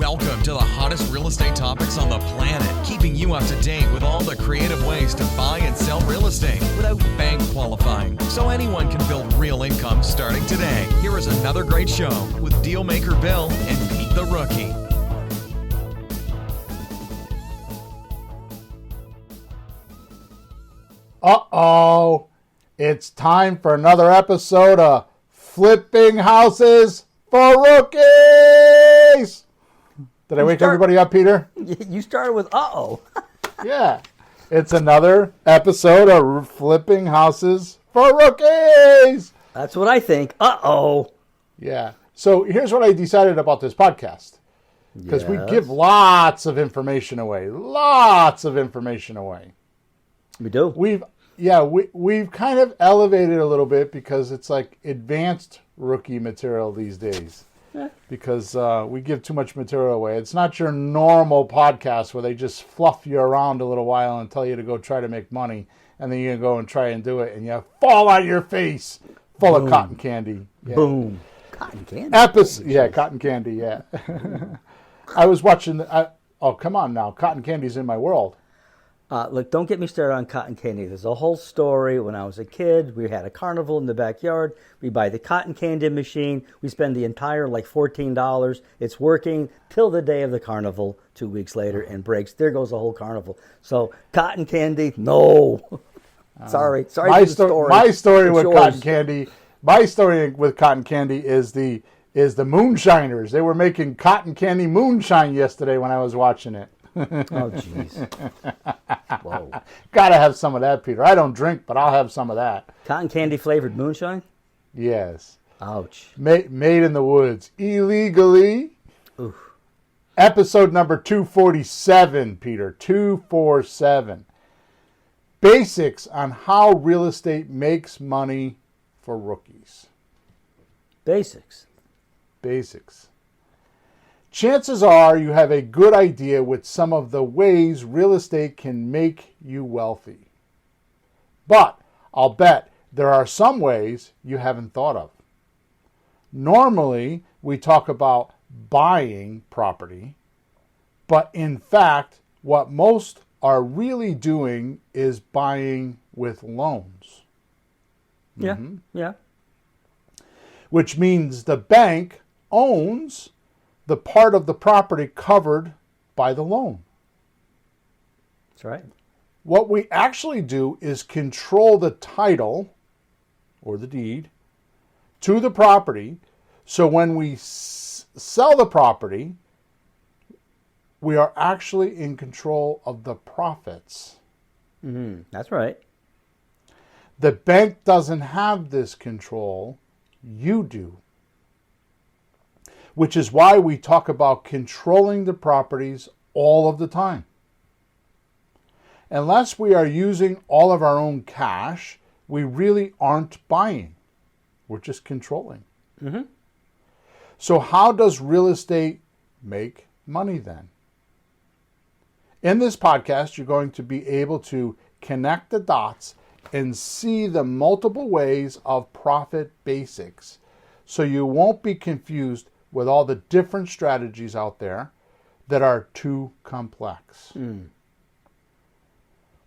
Welcome to the hottest real estate topics on the planet, keeping you up to date with all the creative ways to buy and sell real estate without bank qualifying, so anyone can build real income starting today. Here is another great show with Dealmaker Bill and Pete the Rookie. Uh-oh, it's time for another episode of Flipping Houses for Rookies. Did I wake everybody up, Peter? You started with uh-oh. Yeah, it's another episode of Flipping Houses for Rookies. That's what I think. Uh-oh. Yeah, so here's what I decided about this podcast. Because we give lots of information away. We do. We've kind of elevated a little bit because it's like advanced rookie material these days. Yeah. Because we give too much material away. It's not your normal podcast where they just fluff you around a little while and tell you to go try to make money, and then you go and try and do it, and you fall on your face full of cotton candy. Yeah. Boom. Cotton candy? Cotton candy, yeah. I was watching... come on now. Cotton candy's in my world. Look, don't get me started on cotton candy. There's a whole story. When I was a kid, we had a carnival in the backyard. We buy the cotton candy machine. We spend the entire, $14. It's working till the day of the carnival, 2 weeks later, and breaks. There goes the whole carnival. So, cotton candy, no. Sorry for the story. My story with cotton candy is the moonshiners. They were making cotton candy moonshine yesterday when I was watching it. Oh, jeez. Whoa. Gotta have some of that, Peter. I don't drink, but I'll have some of that. Cotton candy flavored moonshine? Yes. Ouch. Made in the woods. Illegally. Oof. Episode number 247, Peter. 247. Basics on how real estate makes money for rookies. Basics. Chances are you have a good idea with some of the ways real estate can make you wealthy. But I'll bet there are some ways you haven't thought of. Normally, we talk about buying property, but in fact, what most are really doing is buying with loans. Yeah, yeah. Which means the bank owns the part of the property covered by the loan. That's right. What we actually do is control the title or the deed to the property. So when we sell the property, we are actually in control of the profits. Mm-hmm. That's right. The bank doesn't have this control. You do. Which is why we talk about controlling the properties all of the time. Unless we are using all of our own cash, we really aren't buying. We're just controlling. Mm-hmm. So how does real estate make money then? In this podcast, you're going to be able to connect the dots and see the multiple ways of profit basics. So you won't be confused with all the different strategies out there that are too complex.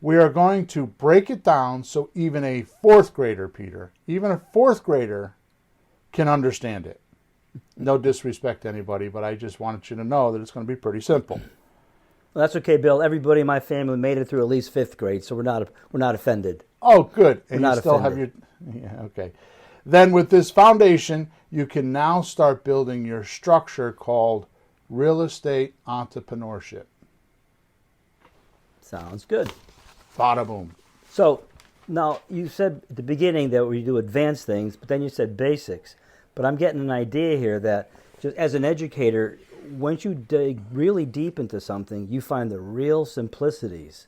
We are going to break it down so even a fourth grader, Peter, even a fourth grader can understand it. No disrespect to anybody, but I just wanted you to know that it's going to be pretty simple. Well, that's okay, Bill. Everybody in my family made it through at least fifth grade, so we're not offended. Oh, good. And we're you not still offended. have your... Yeah, okay. Then with this foundation, you can now start building your structure called Real Estate Entrepreneurship. Sounds good. Bada boom. So, now, you said at the beginning that we do advanced things, but then you said basics. But I'm getting an idea here that, just as an educator, once you dig really deep into something, you find the real simplicities.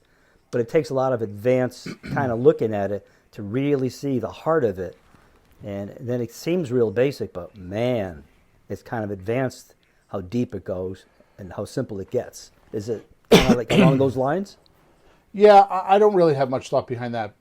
But it takes a lot of advanced kind of looking at it to really see the heart of it. And then it seems real basic, but man, it's kind of advanced how deep it goes and how simple it gets. Is it kind of like along those lines? Yeah, I don't really have much thought behind that.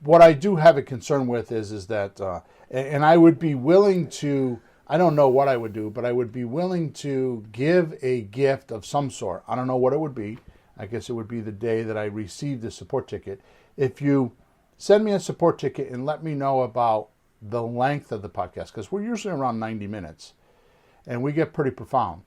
What I do have a concern with is that, and I would be willing to I don't know what I would do, but I would be willing to give a gift of some sort. I don't know what it would be. I guess it would be the day that I received the support ticket. If you send me a support ticket and let me know about the length of the podcast, because we're usually around 90 minutes, and we get pretty profound.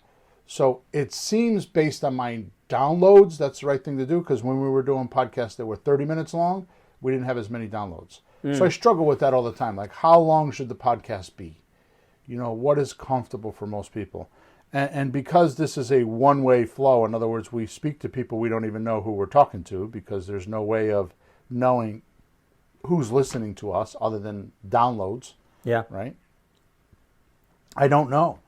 So it seems based on my downloads, that's the right thing to do, because when we were doing podcasts that were 30 minutes long, we didn't have as many downloads. So I struggle with that all the time. Like, how long should the podcast be? What is comfortable for most people? And because this is a one-way flow, in other words, we speak to people we don't even know who we're talking to, because there's no way of knowing who's listening to us other than downloads. Yeah. Right? I don't know.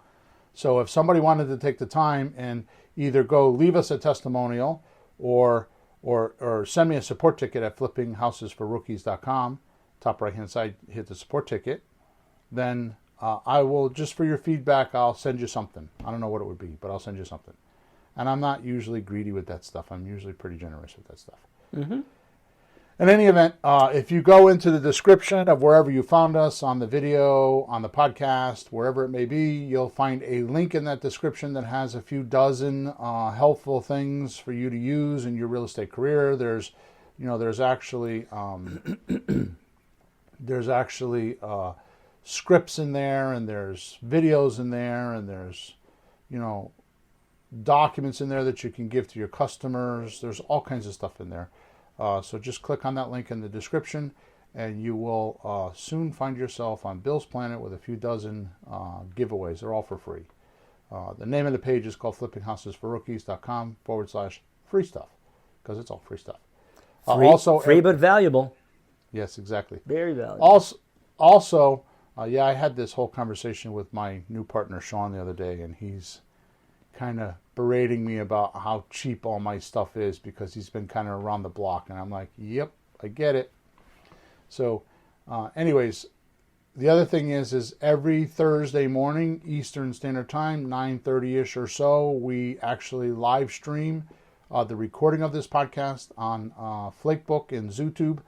So if somebody wanted to take the time and either go leave us a testimonial or send me a support ticket at flippinghousesforrookies.com, top right-hand side, hit the support ticket, then I will, just for your feedback, I'll send you something. I don't know what it would be, but I'll send you something. And I'm not usually greedy with that stuff. I'm usually pretty generous with that stuff. Mm-hmm. In any event, if you go into the description of wherever you found us, on the video, on the podcast, wherever it may be, you'll find a link in that description that has a few dozen helpful things for you to use in your real estate career. There's actually scripts in there, and there's videos in there, and there's documents in there that you can give to your customers. There's all kinds of stuff in there. So just click on that link in the description, and you will soon find yourself on Bill's Planet with a few dozen giveaways. They're all for free. The name of the page is called flippinghousesforrookies.com/free stuff, because it's all free stuff. Free but valuable. Yes, exactly. Very valuable. Also, I had this whole conversation with my new partner, Sean, the other day, and he's kind of berating me about how cheap all my stuff is, because he's been kind of around the block. And I'm like, yep, I get it. So anyways, the other thing is every Thursday morning, Eastern Standard Time, 9:30-ish or so, we actually live stream the recording of this podcast on Flakebook and ZooTube.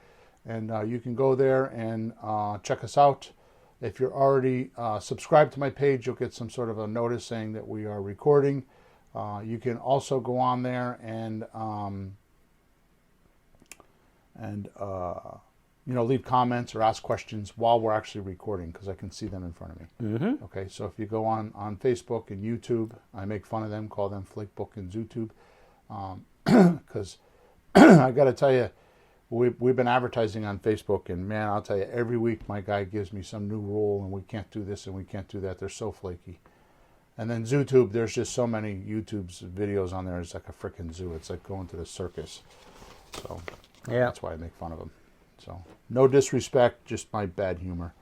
And you can go there and check us out. If you're already subscribed to my page, you'll get some sort of a notice saying that we are recording. You can also go on there and leave comments or ask questions while we're actually recording, because I can see them in front of me. Mm-hmm. Okay, so if you go on Facebook and YouTube, I make fun of them, call them Flakebook and ZooTube, because I got to tell you, we've been advertising on Facebook, and man, I'll tell you, every week my guy gives me some new rule, and we can't do this and we can't do that. They're so flaky. And then ZooTube, there's just so many YouTube's videos on there. It's like a freaking zoo. It's like going to the circus. So that's why I make fun of them. So no disrespect, just my bad humor.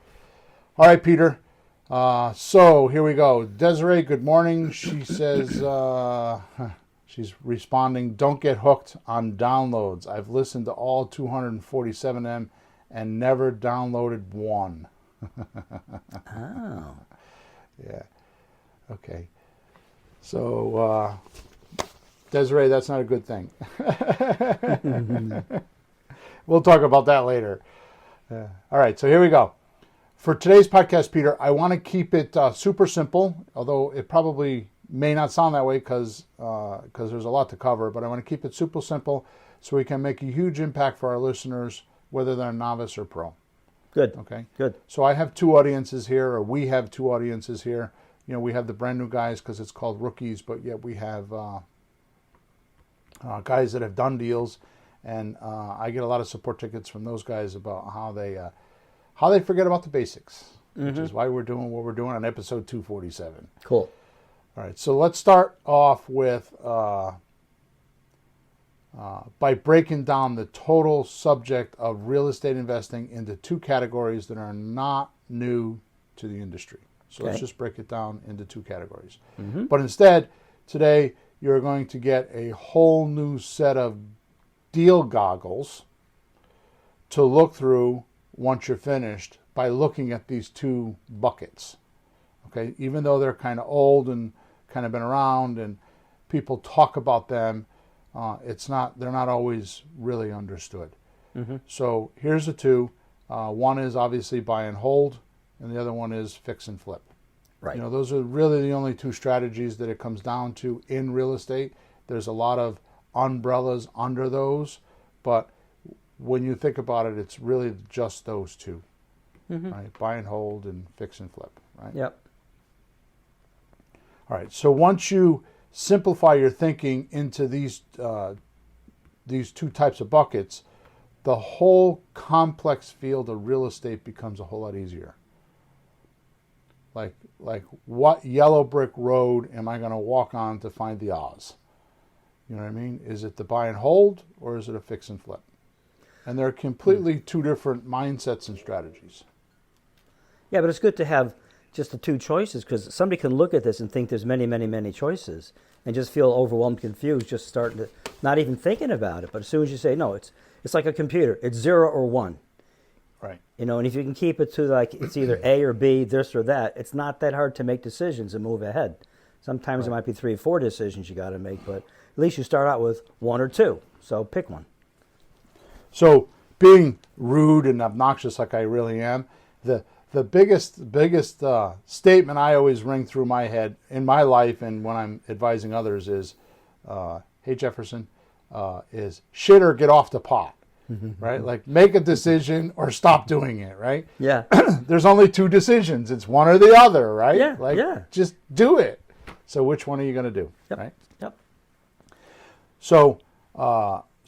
All right, Peter. So here we go. Desiree, good morning. She says, she's responding, don't get hooked on downloads. I've listened to all 247 of them and never downloaded one. Oh. Yeah. Okay. So, Desiree, that's not a good thing. We'll talk about that later. All right, so here we go. For today's podcast, Peter, I want to keep it super simple, although it probably may not sound that way because there's a lot to cover, but I want to keep it super simple so we can make a huge impact for our listeners, whether they're novice or pro. Good. Okay. Good. So I have two audiences here, or we have two audiences here. We have the brand new guys because it's called rookies, but yet we have guys that have done deals, and I get a lot of support tickets from those guys about how they forget about the basics, which is why we're doing what we're doing on episode 247. Cool. All right, so let's start off with by breaking down the total subject of real estate investing into two categories that are not new to the industry. So let's just break it down into two categories. Mm-hmm. But instead, today, you're going to get a whole new set of deal goggles to look through once you're finished by looking at these two buckets. Okay, even though they're kind of old and kind of been around and people talk about them, they're not always really understood. Mm-hmm. So here's the two. One is obviously buy and hold, and the other one is fix and flip. Right. You know, those are really the only two strategies that it comes down to in real estate. There's a lot of umbrellas under those, but when you think about it, it's really just those two, right? Buy and hold and fix and flip, right? Yep. All right. So once you simplify your thinking into these two types of buckets, the whole complex field of real estate becomes a whole lot easier. Like what yellow brick road am I going to walk on to find the Oz? You know what I mean? Is it the buy and hold, or is it a fix and flip? And they're completely two different mindsets and strategies. Yeah, but it's good to have just the two choices, because somebody can look at this and think there's many, many, many choices and just feel overwhelmed, confused, just starting to not even thinking about it. But as soon as you say, no, it's like a computer. It's 0 or 1. Right. You know, and if you can keep it to like it's either A or B, this or that, it's not that hard to make decisions and move ahead. Sometimes it might be 3 or 4 decisions you got to make, but at least you start out with 1 or 2. So pick one. So being rude and obnoxious like I really am, the biggest statement I always ring through my head in my life and when I'm advising others is, hey Jefferson, is shit or get off the pot. Right? Like make a decision or stop doing it, right? Yeah. There's only 2 decisions. It's one or the other, right? Yeah, Like yeah. just do it. So which one are you going to do, Yep. right? Yep. So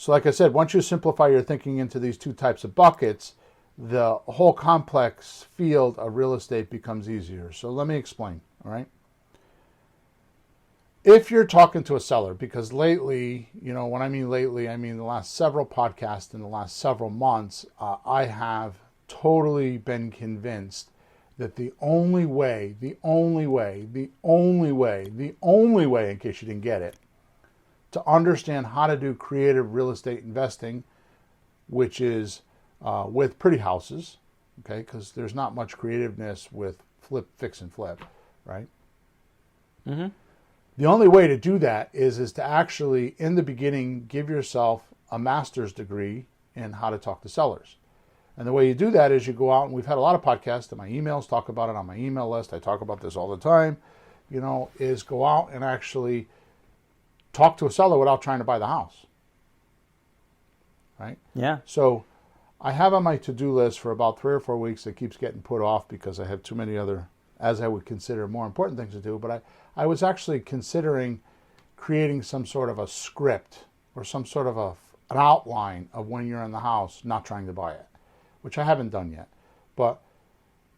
like I said, once you simplify your thinking into these 2 types of buckets, the whole complex field of real estate becomes easier. So let me explain, all right? If you're talking to a seller, because lately, you know, when I mean lately, I mean the last several podcasts in the last several months, I have totally been convinced that the only way, in case you didn't get it, to understand how to do creative real estate investing, which is with pretty houses, okay, because there's not much creativeness with flip, fix, and flip, right? Mm-hmm. The only way to do that is to actually, in the beginning, give yourself a master's degree in how to talk to sellers. And the way you do that is you go out, and we've had a lot of podcasts, and my emails talk about it on my email list. I talk about this all the time, you know, is go out and actually talk to a seller without trying to buy the house, right? Yeah. So I have on my to-do list for about 3 or 4 weeks that keeps getting put off because I have too many other, as I would consider, more important things to do. But I was actually considering creating some sort of a script or some sort of an outline of when you're in the house, not trying to buy it, which I haven't done yet. But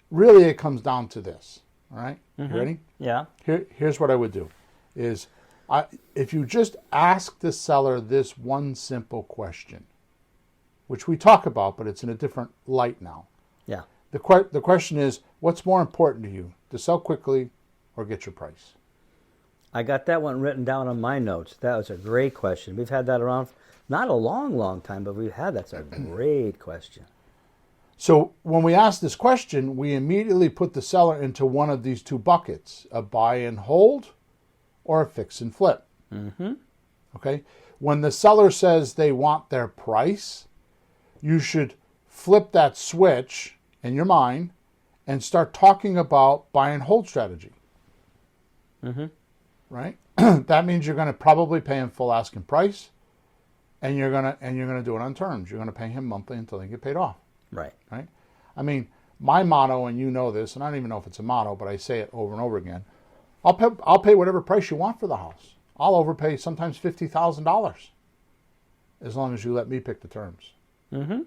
really it comes down to this, all right? You ready? Yeah. Here's what I would do is if you just ask the seller this one simple question, which we talk about, but it's in a different light now. Yeah. The question is, what's more important to you, to sell quickly or get your price? I got that one written down on my notes. That was a great question. We've had that around not a long time, but we've had that's a great question. So when we ask this question, we immediately put the seller into one of these 2 buckets, a buy and hold or a fix and flip. Mm-hmm. Okay? When the seller says they want their price, you should flip that switch in your mind and start talking about buy and hold strategy. Mm-hmm. Right? That means you're going to probably pay him full asking price, and you're going to do it on terms. You're going to pay him monthly until they get paid off. Right. Right? I mean, my motto, and you know this, and I don't even know if it's a motto, but I say it over and over again. I'll pay whatever price you want for the house. I'll overpay sometimes $50,000 as long as you let me pick the terms. Mm-hmm.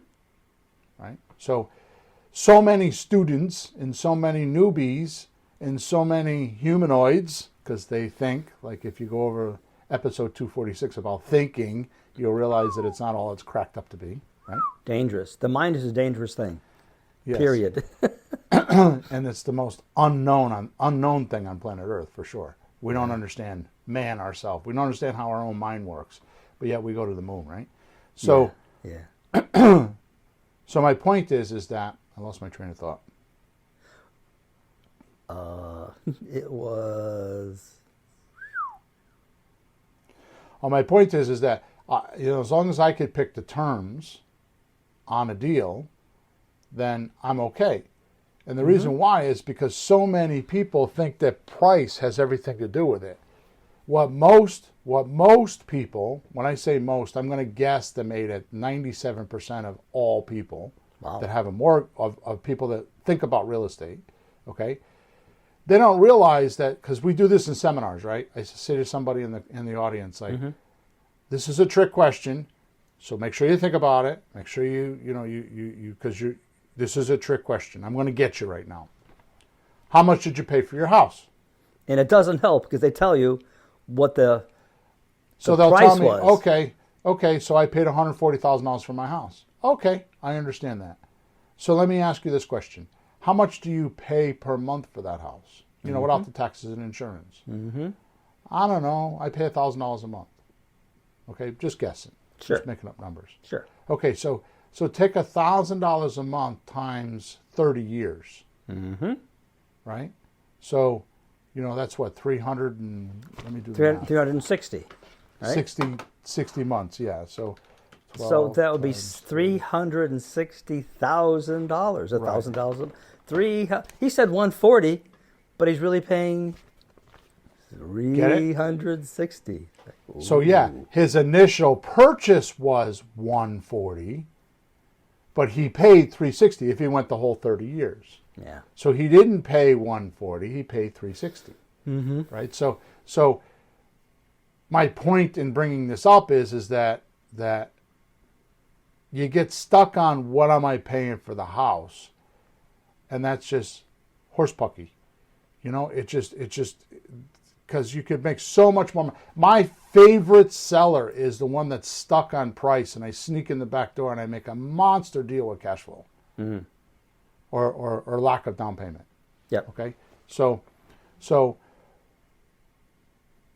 Right? So many students and so many newbies and so many humanoids, because they think, like if you go over episode 246 about thinking, you'll realize that it's not all it's cracked up to be, right? Dangerous. The mind is a dangerous thing. Yes. Period. And it's the most unknown thing on planet Earth, for sure. We don't understand man ourselves. We don't understand how our own mind works, but yet we go to the moon, right? So, Yeah. so my point is that I lost my train of thought. It was. Well, my point is that as long as I could pick the terms on a deal, then I'm okay. And the reason why is because so many people think that price has everything to do with it. What most people, when I say most, I'm going to guesstimate at 97% of all people that have of people that think about real estate, okay? They don't realize that, because we do this in seminars, right? I say to somebody in the audience, like, this is a trick question, so make sure you think about it. Make sure this is a trick question. I'm going to get you right now. How much did you pay for your house? And it doesn't help because they tell you what the they'll price tell me, was. okay, so I paid $140,000 for my house. Okay, I understand that. So let me ask you this question. How much do you pay per month for that house? Without the taxes and insurance. I don't know. I pay $1,000 a month. Okay, just guessing. Sure. Just making up numbers. Sure. Okay, so take $1,000 a month times 30 years. Right? So, that's what, 300 and, let me do the math. 360. Right? 60 months, yeah. So 12, So that would be $360,000. $1,000. He said 140, but he's really paying 360. So yeah, his initial purchase was 140, but he paid 360 if he went the whole 30 years. Yeah. So he didn't pay 140, he paid 360. Right? So my point in bringing this up is that you get stuck on what am I paying for the house, and that's just horsepucky. It just because you could make so much more money. My favorite seller is the one that's stuck on price, and I sneak in the back door and I make a monster deal with cash flow, or lack of down payment. Yep. Okay. So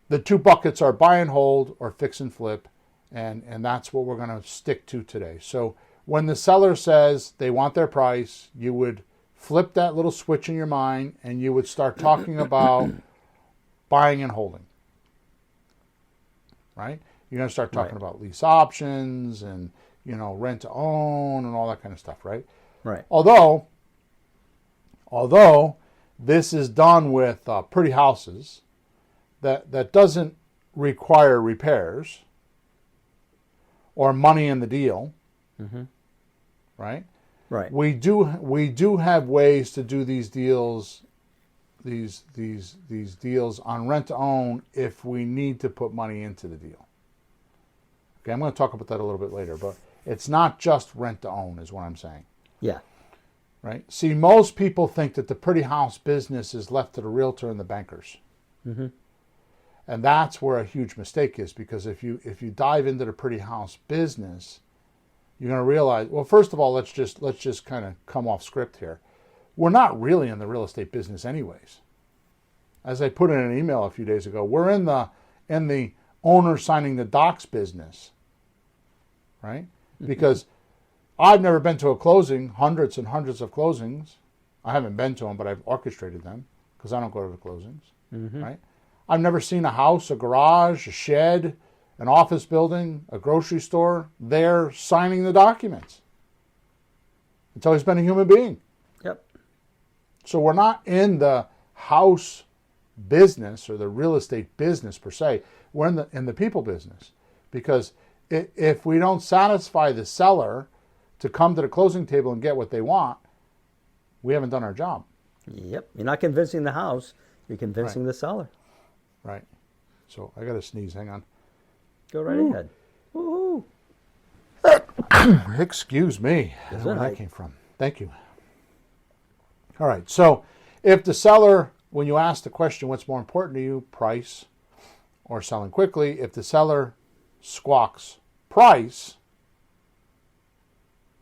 the two buckets are buy and hold or fix and flip. And that's what we're going to stick to today. So when the seller says they want their price, you would flip that little switch in your mind and you would start talking about buying and holding. Right? You're going to start talking about lease options and, rent to own and all that kind of stuff, right? Right. Although this is done with pretty houses that doesn't require repairs or money in the deal, right? Right. We do have ways to do these deals, these deals on rent to own if we need to put money into the deal. Okay, I'm going to talk about that a little bit later, but it's not just rent to own, is what I'm saying. Yeah. Right. See, most people think that the pretty house business is left to the realtor and the bankers. And that's where a huge mistake is, because if you dive into the pretty house business, you're going to realize, well, first of all, let's just kind of come off script here. We're not really in the real estate business anyways. As I put in an email a few days ago, we're in the owner signing the docs business, right? Because I've never been to a closing, hundreds and hundreds of closings. I haven't been to them, but I've orchestrated them because I don't go to the closings, right? I've never seen a house, a garage, a shed, an office building, a grocery store there signing the documents. It's always been a human being. Yep. So we're not in the house business or the real estate business per se. We're in the people business, because if we don't satisfy the seller to come to the closing table and get what they want, we haven't done our job. Yep. You're not convincing the house. You're convincing the seller. Right. So I got to sneeze. Hang on. Go right ahead. Woo-hoo. Excuse me. I don't know where that came from. Thank you. All right. So if the seller, when you ask the question, what's more important to you, price or selling quickly, if the seller squawks price,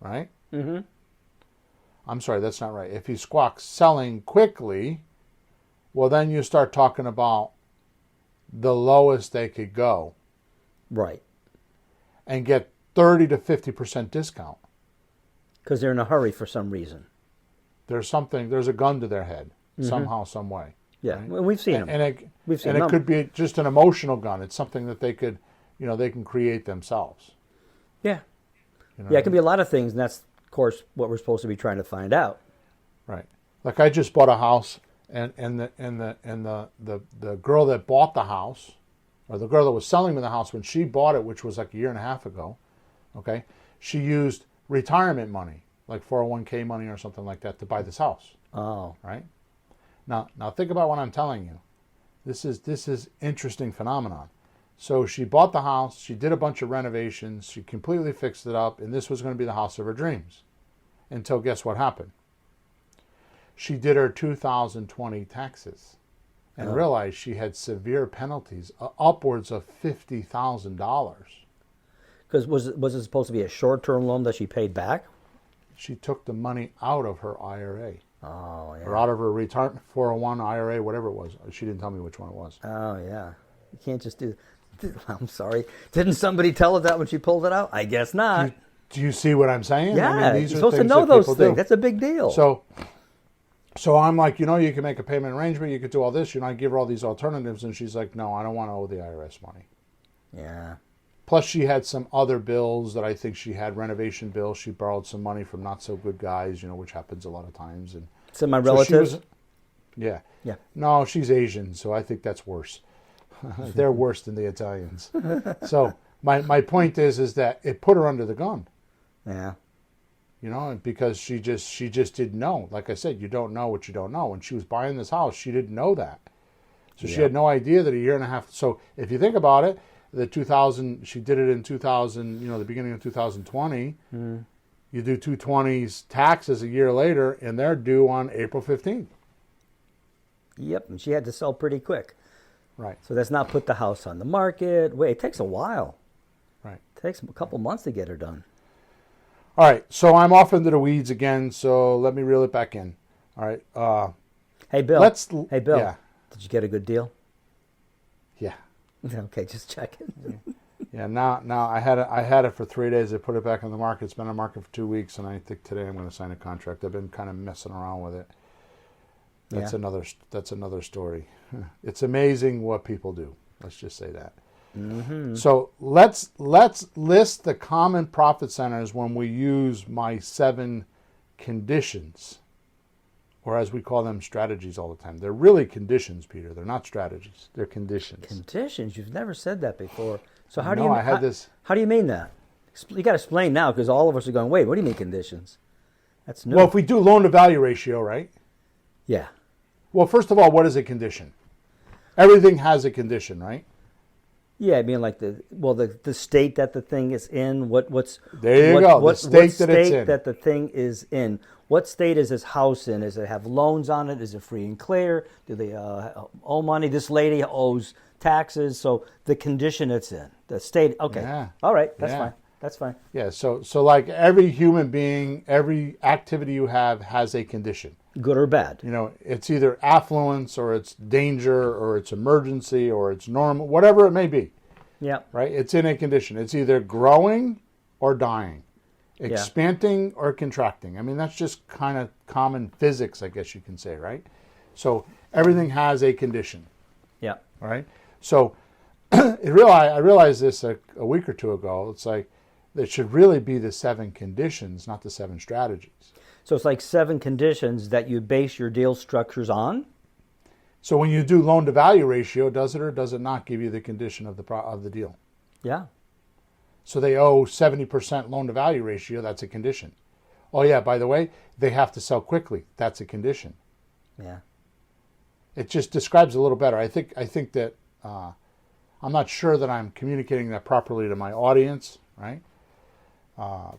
right? I'm sorry, that's not right. If he squawks selling quickly, well, then you start talking about the lowest they could go. Right. And get 30 to 50% discount. Because they're in a hurry for some reason. There's a gun to their head, somehow, some way. Yeah, right? well, we've seen them. And it could be just an emotional gun. It's something that they could, they can create themselves. Yeah. Yeah, it can be a lot of things, and that's, of course, what we're supposed to be trying to find out. Right. Like I just bought a house, and the girl that bought the house, or the girl that was selling me the house when she bought it, which was like a year and a half ago, okay, she used retirement money, like 401k money or something like that, to buy this house. Oh. Right? Now think about what I'm telling you. This is interesting phenomenon. So she bought the house, she did a bunch of renovations, she completely fixed it up, and this was going to be the house of her dreams. Until guess what happened? She did her 2020 taxes and realized she had severe penalties, upwards of $50,000. Because was it supposed to be a short-term loan that she paid back? She took the money out of her IRA. Oh, yeah. Or out of her retirement 401 IRA, whatever it was. She didn't tell me which one it was. Oh, yeah. You can't just do... I'm sorry. Didn't somebody tell her that when she pulled it out? I guess not. Do you see what I'm saying? Yeah, I mean, these you're are supposed to things know that those people things. do. That's a big deal. So I'm like, you can make a payment arrangement, you could do all this, I give her all these alternatives, and she's like, no, I don't want to owe the IRS money. Yeah. Plus she had some other bills that I think she had, renovation bills. She borrowed some money from not so good guys, which happens a lot of times. And So my so relatives? Yeah. Yeah. No, she's Asian, so I think that's worse. They're worse than the Italians. So my point is that it put her under the gun. Yeah. Because she just didn't know. Like I said, you don't know what you don't know. When she was buying this house, she didn't know that. So she had no idea that a year and a half. So if you think about it, she did it in 2000, the beginning of 2020. Mm. You do 220's taxes a year later, and they're due on April 15th. Yep, and she had to sell pretty quick. Right. So that's not put the house on the market. Wait, it takes a while. Right. It takes a couple months to get her done. All right, so I'm off into the weeds again, so let me reel it back in. All right. Hey, Bill. Hey, Bill. Yeah. Did you get a good deal? Yeah. Okay, just checking. Yeah. Now I had it for 3 days. I put it back on the market. It's been on the market for 2 weeks, and I think today I'm going to sign a contract. I've been kind of messing around with it. That's another story. It's amazing what people do. Let's just say that. Mm-hmm. So let's list the common profit centers when we use my 7 conditions, or as we call them, strategies all the time. They're really conditions, Peter. They're not strategies. They're conditions. Conditions? You've never said that before. So how do you mean that? You got to explain now, because all of us are going, wait, what do you mean conditions? That's new. Well, if we do loan to value ratio, right? Yeah. Well, first of all, what is a condition? Everything has a condition, right? Yeah, I mean, like the state that the thing is in. There you go. The state that it's in. That the thing is in. What state is this house in? Does it have loans on it? Is it free and clear? Do they owe money? This lady owes taxes. So the condition it's in, the state. Okay, yeah. All right, that's fine. That's fine. Yeah. So like every human being, every activity you have has a condition. Good or bad. It's either affluence, or it's danger, or it's emergency, or it's normal, whatever it may be. Yeah. Right? It's in a condition. It's either growing or dying, expanding or contracting. I mean, that's just kind of common physics, I guess you can say, right? So everything has a condition. Yeah. All right? So I realized this a week or two ago. It's like it should really be the 7 conditions, not the 7 strategies. So it's like 7 conditions that you base your deal structures on? So when you do loan to value ratio, does it or does it not give you the condition of the deal? Yeah. So they owe 70% loan to value ratio, that's a condition. Oh yeah, by the way, they have to sell quickly. That's a condition. Yeah. It just describes a little better. I think that I'm not sure that I'm communicating that properly to my audience, right?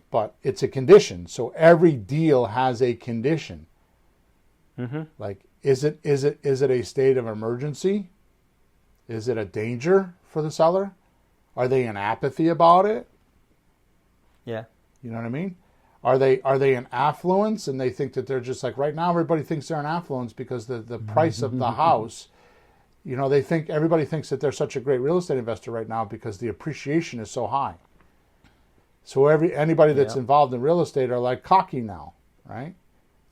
But it's a condition. So every deal has a condition. Mm-hmm. Like, is it a state of emergency? Is it a danger for the seller? Are they in apathy about it? Yeah. You know what I mean? Are they in affluence, and they think that they're just like, right now everybody thinks they're in affluence because the price of the house, everybody thinks that they're such a great real estate investor right now because the appreciation is so high. So anybody that's involved in real estate are like cocky now, right?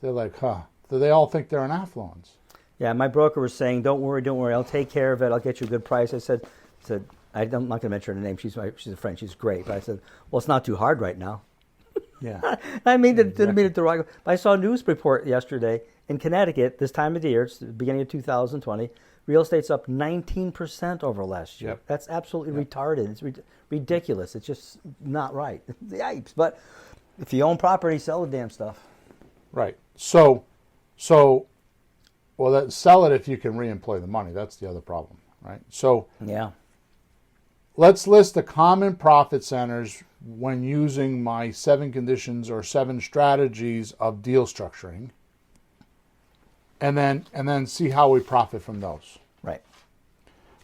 They're like, So they all think they're in affluence. Yeah, my broker was saying, don't worry, I'll take care of it. I'll get you a good price. I said, I'm not going to mention her name. She's a friend. She's great. But I said, well, it's not too hard right now. Yeah. I mean, didn't mean it derogatory. I saw a news report yesterday in Connecticut, this time of the year, it's the beginning of 2020, real estate's up 19% over last year. Yep. That's absolutely retarded. It's ridiculous. It's just not right. Yipes. But if you own property, sell the damn stuff. Right. Well, sell it if you can reemploy the money. That's the other problem, right? So Yeah. let's list the common profit centers when using my 7 conditions or 7 strategies of deal structuring, and then see how we profit from those. Right.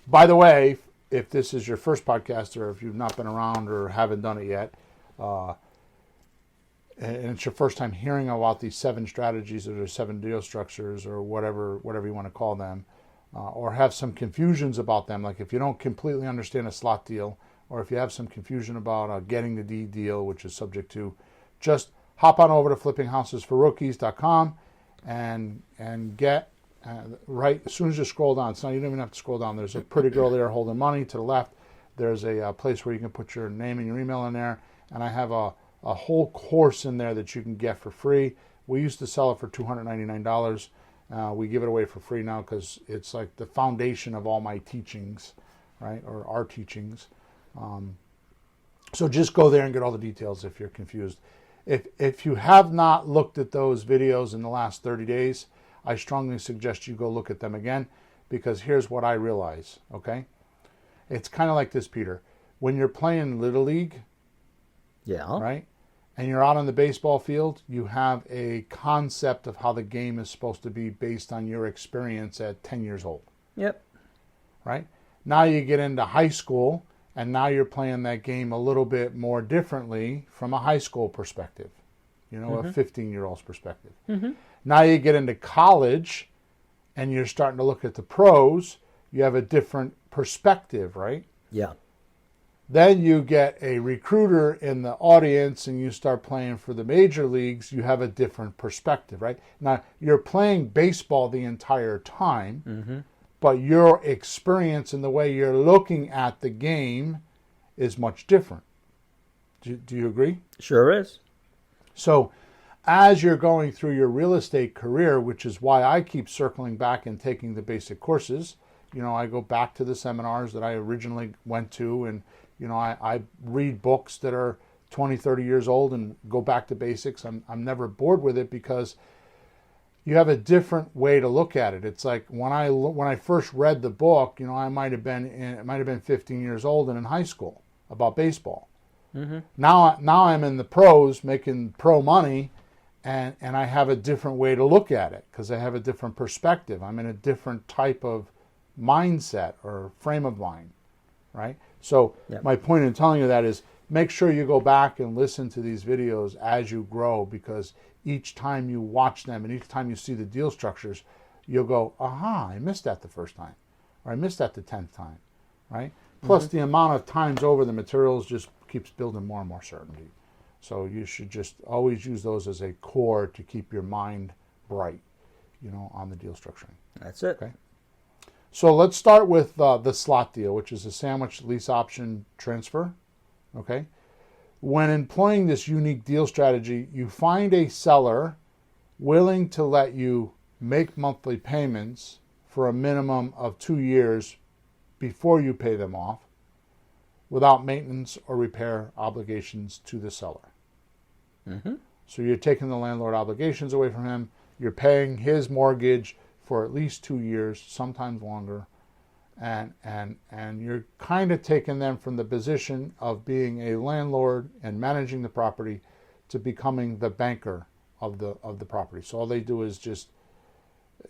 By the way, if this is your first podcast, or if you've not been around or haven't done it yet, and it's your first time hearing about these 7 strategies or 7 deal structures or whatever you want to call them, or have some confusions about them, like if you don't completely understand a slot deal, or if you have some confusion about getting the deed deal, which is subject to, just hop on over to flippinghouses4rookies.com and get right as soon as you scroll down. You don't even have to scroll down. There's a pretty girl there holding money to the left. There's a place where you can put your name and your email in there, and I have a whole course in there that you can get for free. We used to sell it for $299. We give it away for free now because it's like the foundation of all my teachings, right, or our teachings. So just go there and get all the details if you're confused. If you have not looked at those videos in the last 30 days, I strongly suggest you go look at them again, because here's what I realize, okay? It's kind of like this, Peter. When you're playing Little League, Yeah. right, and you're out on the baseball field, you have a concept of how the game is supposed to be based on your experience at 10 years old, Yep. right? Now you get into high school, and now you're playing that game a little bit more differently from a high school perspective, a 15-year-old's perspective. Mm-hmm. Now you get into college, and you're starting to look at the pros. You have a different perspective, right? Yeah. Then you get a recruiter in the audience and you start playing for the major leagues. You have a different perspective, right? Now, you're playing baseball the entire time, but your experience and the way you're looking at the game is much different. Do you agree? Sure is. So as you're going through your real estate career, which is why I keep circling back and taking the basic courses, I go back to the seminars that I originally went to, and I read books that are 20, 30 years old and go back to basics. I'm never bored with it because you have a different way to look at it. It's like when I first read the book, it might have been 15 years old and in high school about baseball. Mm-hmm. Now I'm in the pros making pro money, and I have a different way to look at it because I have a different perspective. I'm in a different type of mindset or frame of mind, right? So my point in telling you that is make sure you go back and listen to these videos as you grow, because each time you watch them and each time you see the deal structures, you'll go, aha, I missed that the first time, or I missed that the 10th time, right? Plus the amount of times over the materials just keeps building more and more certainty. So you should just always use those as a core to keep your mind bright, on the deal structuring. That's it. Okay. So let's start with the slot deal, which is a sandwich lease option transfer. Okay. When employing this unique deal strategy, you find a seller willing to let you make monthly payments for a minimum of 2 years before you pay them off, without maintenance or repair obligations to the seller. Mm-hmm. So you're taking the landlord obligations away from him. You're paying his mortgage for at least 2 years, sometimes longer, and you're kind of taking them from the position of being a landlord and managing the property to becoming the banker of the property. So all they do is just,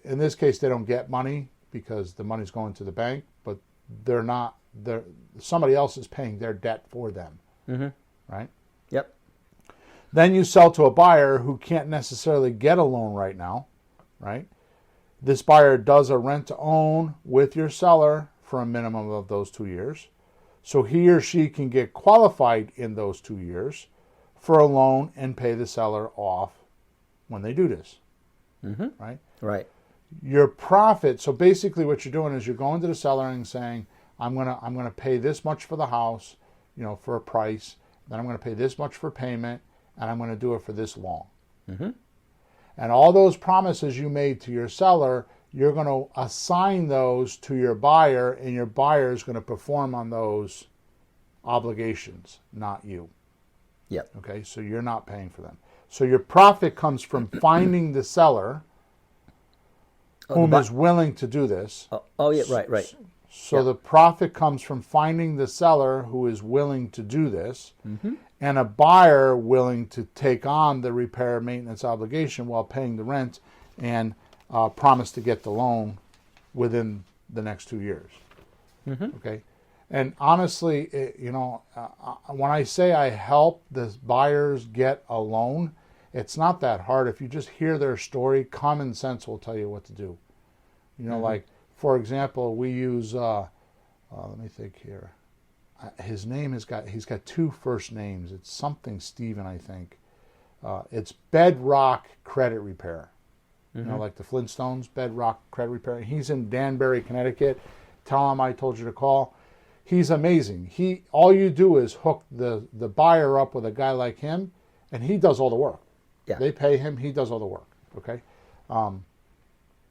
in this case, they don't get money because the money's going to the bank, but somebody else is paying their debt for them, right? Yep. Then you sell to a buyer who can't necessarily get a loan right now, right? This buyer does a rent to own with your seller for a minimum of those 2 years. So he or she can get qualified in those 2 years for a loan and pay the seller off when they do this, right? Right. Your profit, so basically what you're doing is you're going to the seller and saying, I'm gonna pay this much for the house, for a price, then I'm gonna pay this much for payment, and I'm going to do it for this long. And all those promises you made to your seller, you're going to assign those to your buyer, and your buyer is going to perform on those obligations, not you. Yep. Okay, so you're not paying for them. So your profit comes from finding the seller whom is willing to do this. Yeah, right. So the profit comes from finding the seller who is willing to do this, and a buyer willing to take on the repair maintenance obligation while paying the rent and promise to get the loan within the next 2 years. Okay, and honestly, when I say I help the buyers get a loan, it's not that hard. If you just hear their story, common sense will tell you what to do. Like, for example, we use, let me think here. His name he's got 2 first names. It's something Steven, I think. It's Bedrock Credit Repair. Like the Flintstones, Bedrock Credit Repair. He's in Danbury, Connecticut. Tell him I told you to call. He's amazing. All you do is hook the buyer up with a guy like him, and he does all the work. Yeah. They pay him. He does all the work. Okay.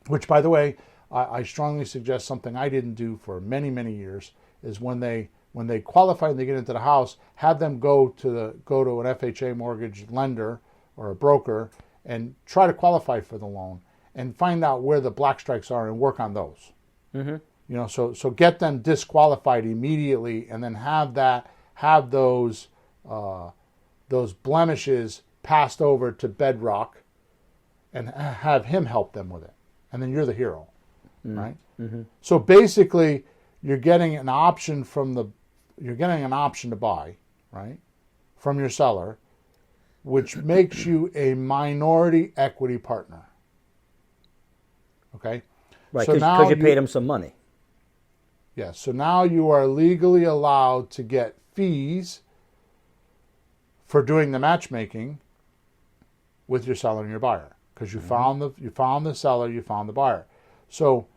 Which, by the way, I strongly suggest something I didn't do for many, many years is when they qualify and they get into the house, have them go to an FHA mortgage lender or a broker and try to qualify for the loan and find out where the black strikes are and work on those. So get them disqualified immediately, and then have those blemishes passed over to Bedrock, and have him help them with it, and then you're the hero, right? So basically, you're getting an option to buy, right, from your seller, which makes you a minority equity partner. Okay, Right, so because you paid him some money. Yeah, so now you are legally allowed to get fees for doing the matchmaking with your seller and your buyer, because you found the seller, you found the buyer. So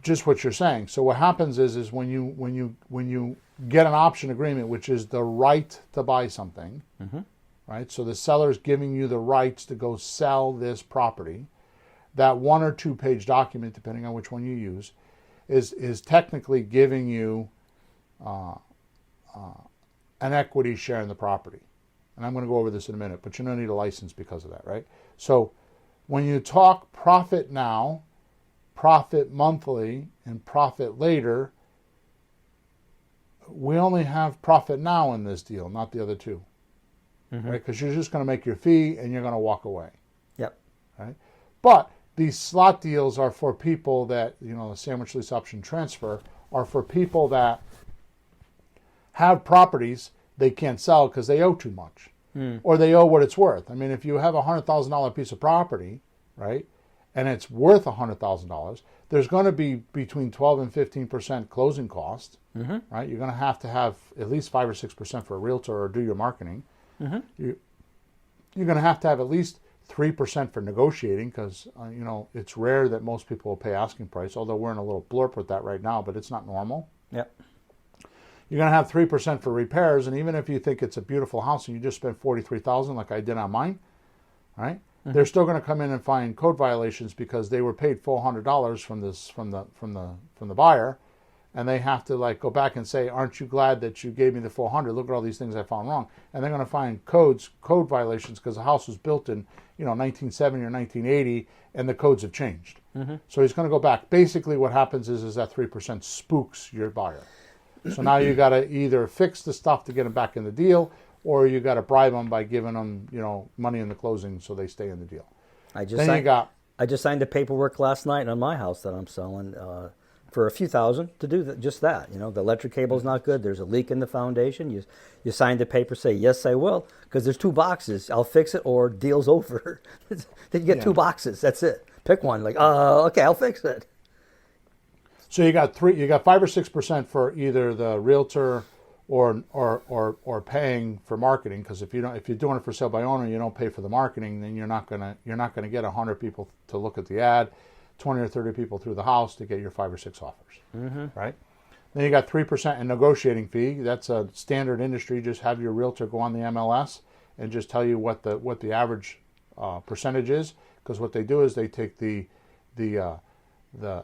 just what you're saying. So what happens is when you get an option agreement, which is the right to buy something, right? So the seller is giving you the rights to go sell this property. That 1 or 2 page document, depending on which one you use, is technically giving you an equity share in the property. And I'm going to go over this in a minute, but you don't need a license because of that, right? So when you talk profit now, profit monthly, and profit later, we only have profit now in this deal, not the other 2. Right? Because you're just going to make your fee and you're going to walk away. Yep. Right? But these slot deals are for people that, the sandwich lease option transfer are for people that have properties they can't sell because they owe too much, or they owe what it's worth. I mean, if you have a $100,000 piece of property, right, and it's worth $100,000, there's going to be between 12 and 15% closing costs, right? You're going to have at least 5 or 6% for a realtor or do your marketing. You're going to have at least 3% for negotiating, because it's rare that most people will pay asking price, although we're in a little blurb with that right now, but it's not normal. Yep. You're going to have 3% for repairs, and even if you think it's a beautiful house and you just spent $43,000 like I did on mine, right? They're still going to come in and find code violations because they were paid $400 from the buyer, and they have to go back and say, aren't you glad that you gave me the $400? Look at all these things I found wrong. And they're going to find code violations because the house was built in 1970 or 1980, and the codes have changed. So he's going to go back. Basically what happens is that 3% spooks your buyer. So now you got to either fix the stuff to get them back in the deal, or you got to bribe them by giving them money in the closing so they stay in the deal. I just signed the paperwork last night on my house that I'm selling for a few thousand to do just that. The electric cable's not good. There's a leak in the foundation. You sign the paper, say, yes, I will, because there's 2 boxes. I'll fix it, or deal's over. Then you get 2 boxes. That's it. Pick one. Okay, I'll fix it. So you got 5 or 6% for either the realtor or paying for marketing, because if you're doing it for sale by owner, you don't pay for the marketing, then you're not gonna get 100 people to look at the ad, 20 or 30 people through the house to get your 5 or 6 offers, right? Then you got 3% in negotiating fee. That's a standard industry. Just have your realtor go on the MLS and just tell you what the average percentage is. Because what they do is they take the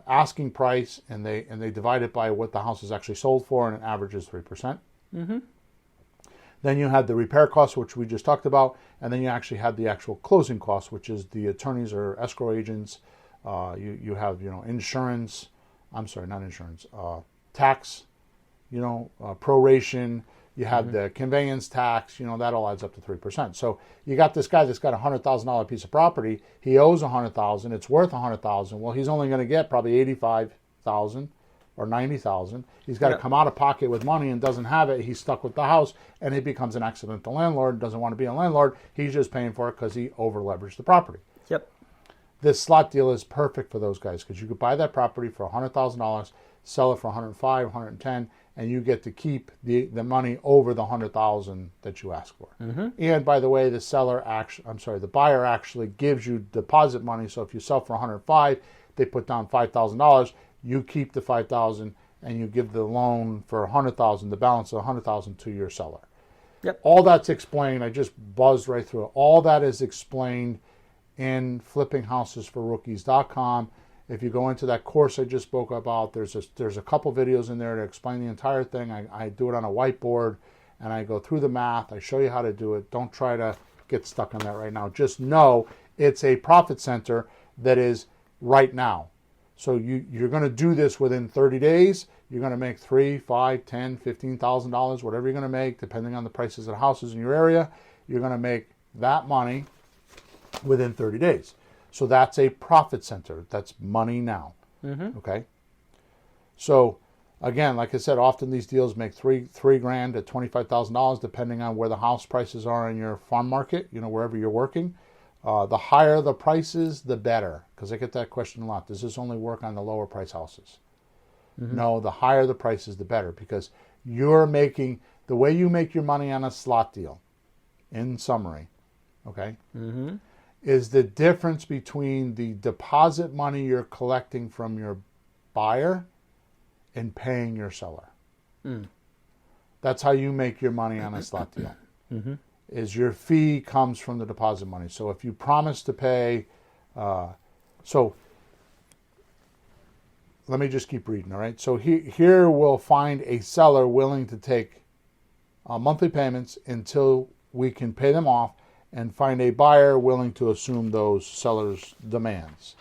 asking price and they divide it by what the house is actually sold for, and it averages 3%. Mm-hmm. Then you had the repair costs, which we just talked about, and then you actually had the actual closing costs, which is the attorneys or escrow agents. You have insurance. I'm sorry, not insurance. Tax. Proration. You have the conveyance tax. That all adds up to 3%. So you got this guy that's got a $100,000 piece of property. He owes $100,000. It's worth $100,000. Well, he's only going to get probably $85,000 or $90,000. He's got to come out of pocket with money and doesn't have it. He's stuck with the house, and he becomes an accidental landlord. Doesn't want to be a landlord. He's just paying for it because he over leveraged the property. Yep. This slot deal is perfect for those guys because you could buy that property for $100,000, sell it for $105,000, $110,000, and you get to keep the money over the $100,000 that you ask for. Mm-hmm. And by the way, the buyer actually gives you deposit money. So if you sell for $105,000, they put down $5,000. You keep the $5,000 and you give the loan for $100,000, the balance of $100,000 to your seller. Yep. All that's explained. I just buzzed right through it. All that is explained in flippinghousesforrookies.com. If you go into that course I just spoke about, there's a couple videos in there to explain the entire thing. I do it on a whiteboard, and I go through the math. I show you how to do it. Don't try to get stuck on that right now. Just know it's a profit center that is right now. So you're going to do this within 30 days. You're going to make $3,000, $5,000, $10,000, $15,000, whatever you're going to make, depending on the prices of houses in your area. You're going to make that money within 30 days. So that's a profit center. That's money now. Mm-hmm. Okay. So again, like I said, often these deals make $3,000 to $25,000, depending on where the house prices are in your farm market. Wherever you're working. The higher the prices, the better. Because I get that question a lot. Does this only work on the lower price houses? Mm-hmm. No, the higher the prices, the better. Because the way you make your money on a slot deal, in summary, okay, mm-hmm. is the difference between the deposit money you're collecting from your buyer and paying your seller. Mm. That's how you make your money on a slot deal. Mm-hmm. Is your fee comes from the deposit money. So if you promise to pay, so let me just keep reading, all right? So here we'll find a seller willing to take monthly payments until we can pay them off, and find a buyer willing to assume those sellers' demands.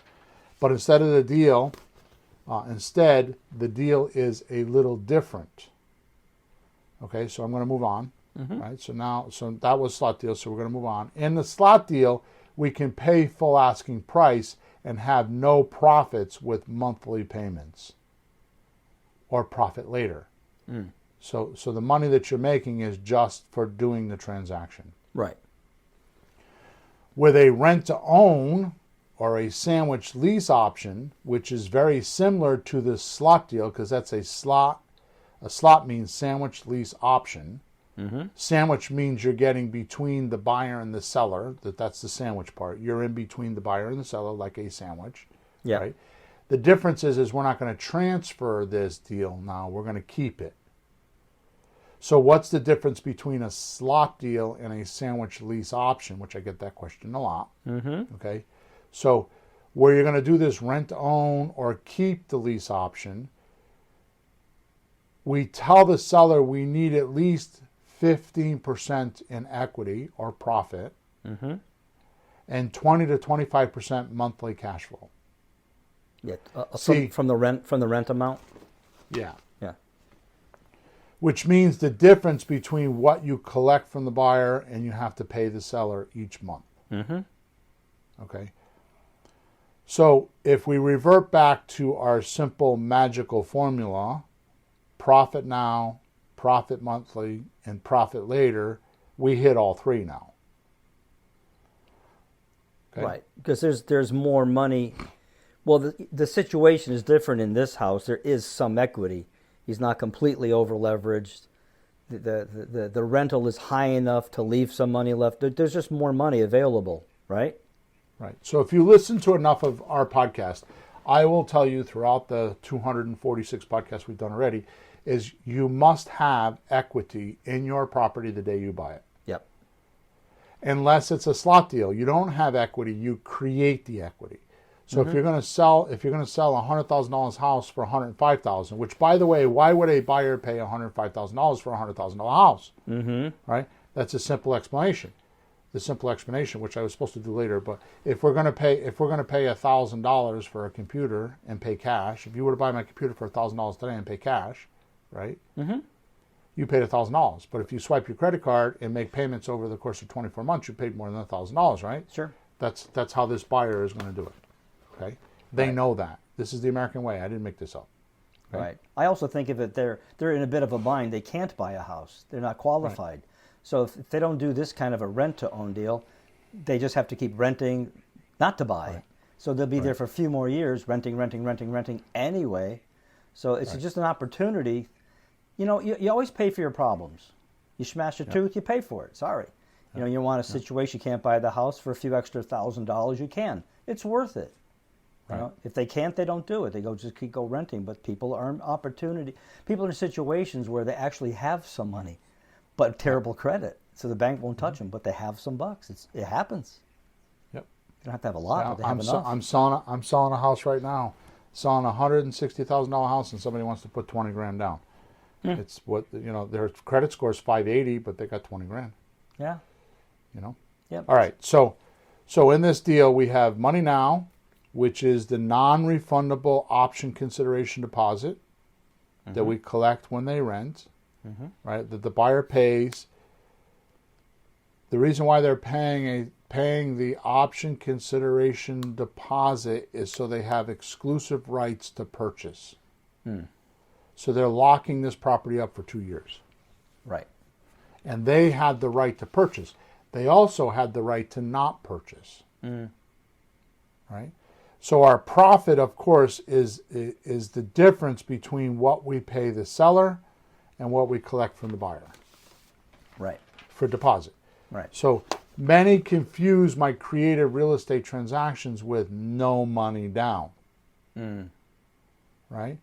But instead, the deal is a little different. Okay, so I'm going to move on. Mm-hmm. Right, so that was slot deal, so we're going to move on. In the slot deal, we can pay full asking price and have no profits with monthly payments or profit later. Mm. So the money that you're making is just for doing the transaction. Right. With a rent-to-own or a sandwich lease option, which is very similar to the slot deal, because that's a slot. A slot means sandwich lease option. Mm-hmm. Sandwich means you're getting between the buyer and the seller. That's the sandwich part. You're in between the buyer and the seller like a sandwich. Yeah. Right? The difference is we're not going to transfer this deal now. We're going to keep it. So what's the difference between a slot deal and a sandwich lease option, which I get that question a lot. Mm-hmm. Okay. So where you're going to do this rent-own or keep the lease option, we tell the seller we need at least 15% in equity or profit, mm-hmm. and 20 to 25% monthly cash flow. Yeah, from the rent amount. Yeah. Yeah. Which means the difference between what you collect from the buyer and you have to pay the seller each month. Mm-hmm. Okay. So if we revert back to our simple magical formula, profit now, profit monthly, and profit later, we hit all three now. Okay? Right, because there's more money. Well, the situation is different in this house. There is some equity. He's not completely over leveraged. The rental is high enough to leave some money left. There's just more money available, right? Right. So if you listen to enough of our podcast, I will tell you throughout the 246 podcasts we've done already, is you must have equity in your property the day you buy it. Yep. Unless it's a slot deal, you don't have equity, you create the equity. So if you're going to sell a $100,000 house for $105,000, which, by the way, why would a buyer pay $105,000 for a $100,000 house? Right? That's a simple explanation. The simple explanation, which I was supposed to do later, but if we're going to pay $1,000 for a computer and pay cash, if you were to buy my computer for $1,000 today and pay cash, right? You paid $1,000. But if you swipe your credit card and make payments over the course of 24 months, you paid more than $1,000, right? Sure. That's how this buyer is going to do it. Okay, they know that this is the American way. I didn't make this up. Okay? Right. I also think if they're in a bit of a bind, they can't buy a house. They're not qualified. Right. So if they don't do this kind of a rent-to-own deal, they just have to keep renting, not to buy. Right. So they'll be there for a few more years, renting anyway. So it's just an opportunity. You know, you always pay for your problems. You smash a tooth, you pay for it. Sorry. You know, you want a situation, you can't buy the house for a few extra $1,000, you can. It's worth it. You know, if they can't, they don't do it. They just keep renting. But people are in opportunity. People are in situations where they actually have some money, but terrible credit, so the bank won't touch them. But they have some bucks. It happens. Yep. You don't have to have a lot, but they have enough. I'm selling a house right now. Selling a $160,000 house, and somebody wants to put $20,000 down. It's what their credit score is 580, but they got $20,000. Yeah. You know. Yep. All right. So in this deal, we have money now, which is the non-refundable option consideration deposit that we collect when they rent, right? That the buyer pays. The reason why they're paying the option consideration deposit is so they have exclusive rights to purchase. So they're locking this property up for 2 years. Right. And they had the right to purchase. They also had the right to not purchase. Right? So our profit, of course, is the difference between what we pay the seller and what we collect from the buyer. Right. For deposit. Right. So many confuse my creative real estate transactions with no money down. Right?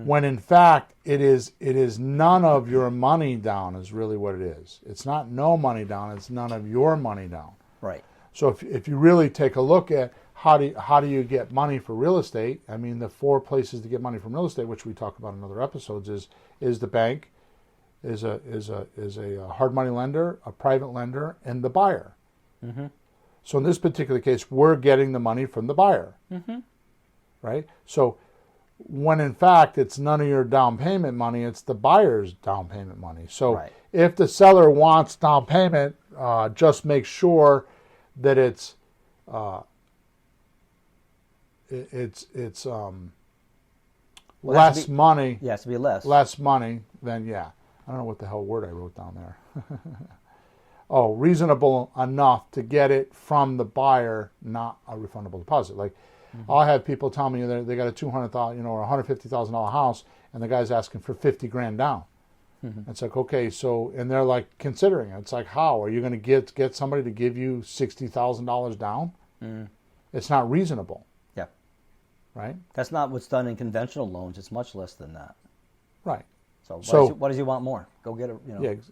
When in fact it is none of your money down is really what it is. It's not no money down, it's none of your money down. Right. So if you really take a look at how do you get money for real estate, I mean the 4 places to get money from real estate, which we talk about in other episodes, is the bank, is a hard money lender, a private lender, and the buyer. So in this particular case, we're getting the money from the buyer. Right? So when in fact it's none of your down payment money, it's the buyer's down payment money. So if the seller wants down payment, just make sure that it's less money. Yeah, it has to be less. Less money than, I don't know what the hell word I wrote down there. Reasonable enough to get it from the buyer, not a refundable deposit. Like, I'll have people tell me they got a $200,000, or $150,000 house, and the guy's asking for $50,000 down. It's like, okay, so, and they're like considering it. It's like, how are you going to get somebody to give you $60,000 down? It's not reasonable. Yeah. Right. That's not what's done in conventional loans. It's much less than that. Right. So what does he want more? Go get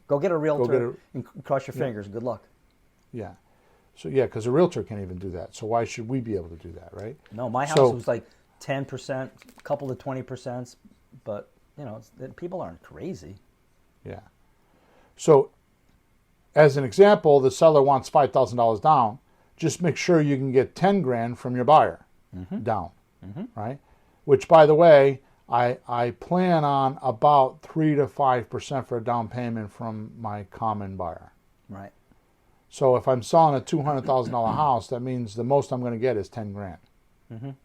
go get a realtor and cross your fingers. Good luck. Yeah. So because a realtor can't even do that. So why should we be able to do that, right? No, my house was like 10%, a couple of 20%, but people aren't crazy. Yeah. So, as an example, the seller wants $5,000 down. Just make sure you can get $10,000 from your buyer down, right? Which, by the way, I plan on about 3 to 5% for a down payment from my common buyer. Right. So if I'm selling a $200,000 house, that means the most I'm going to get is $10,000.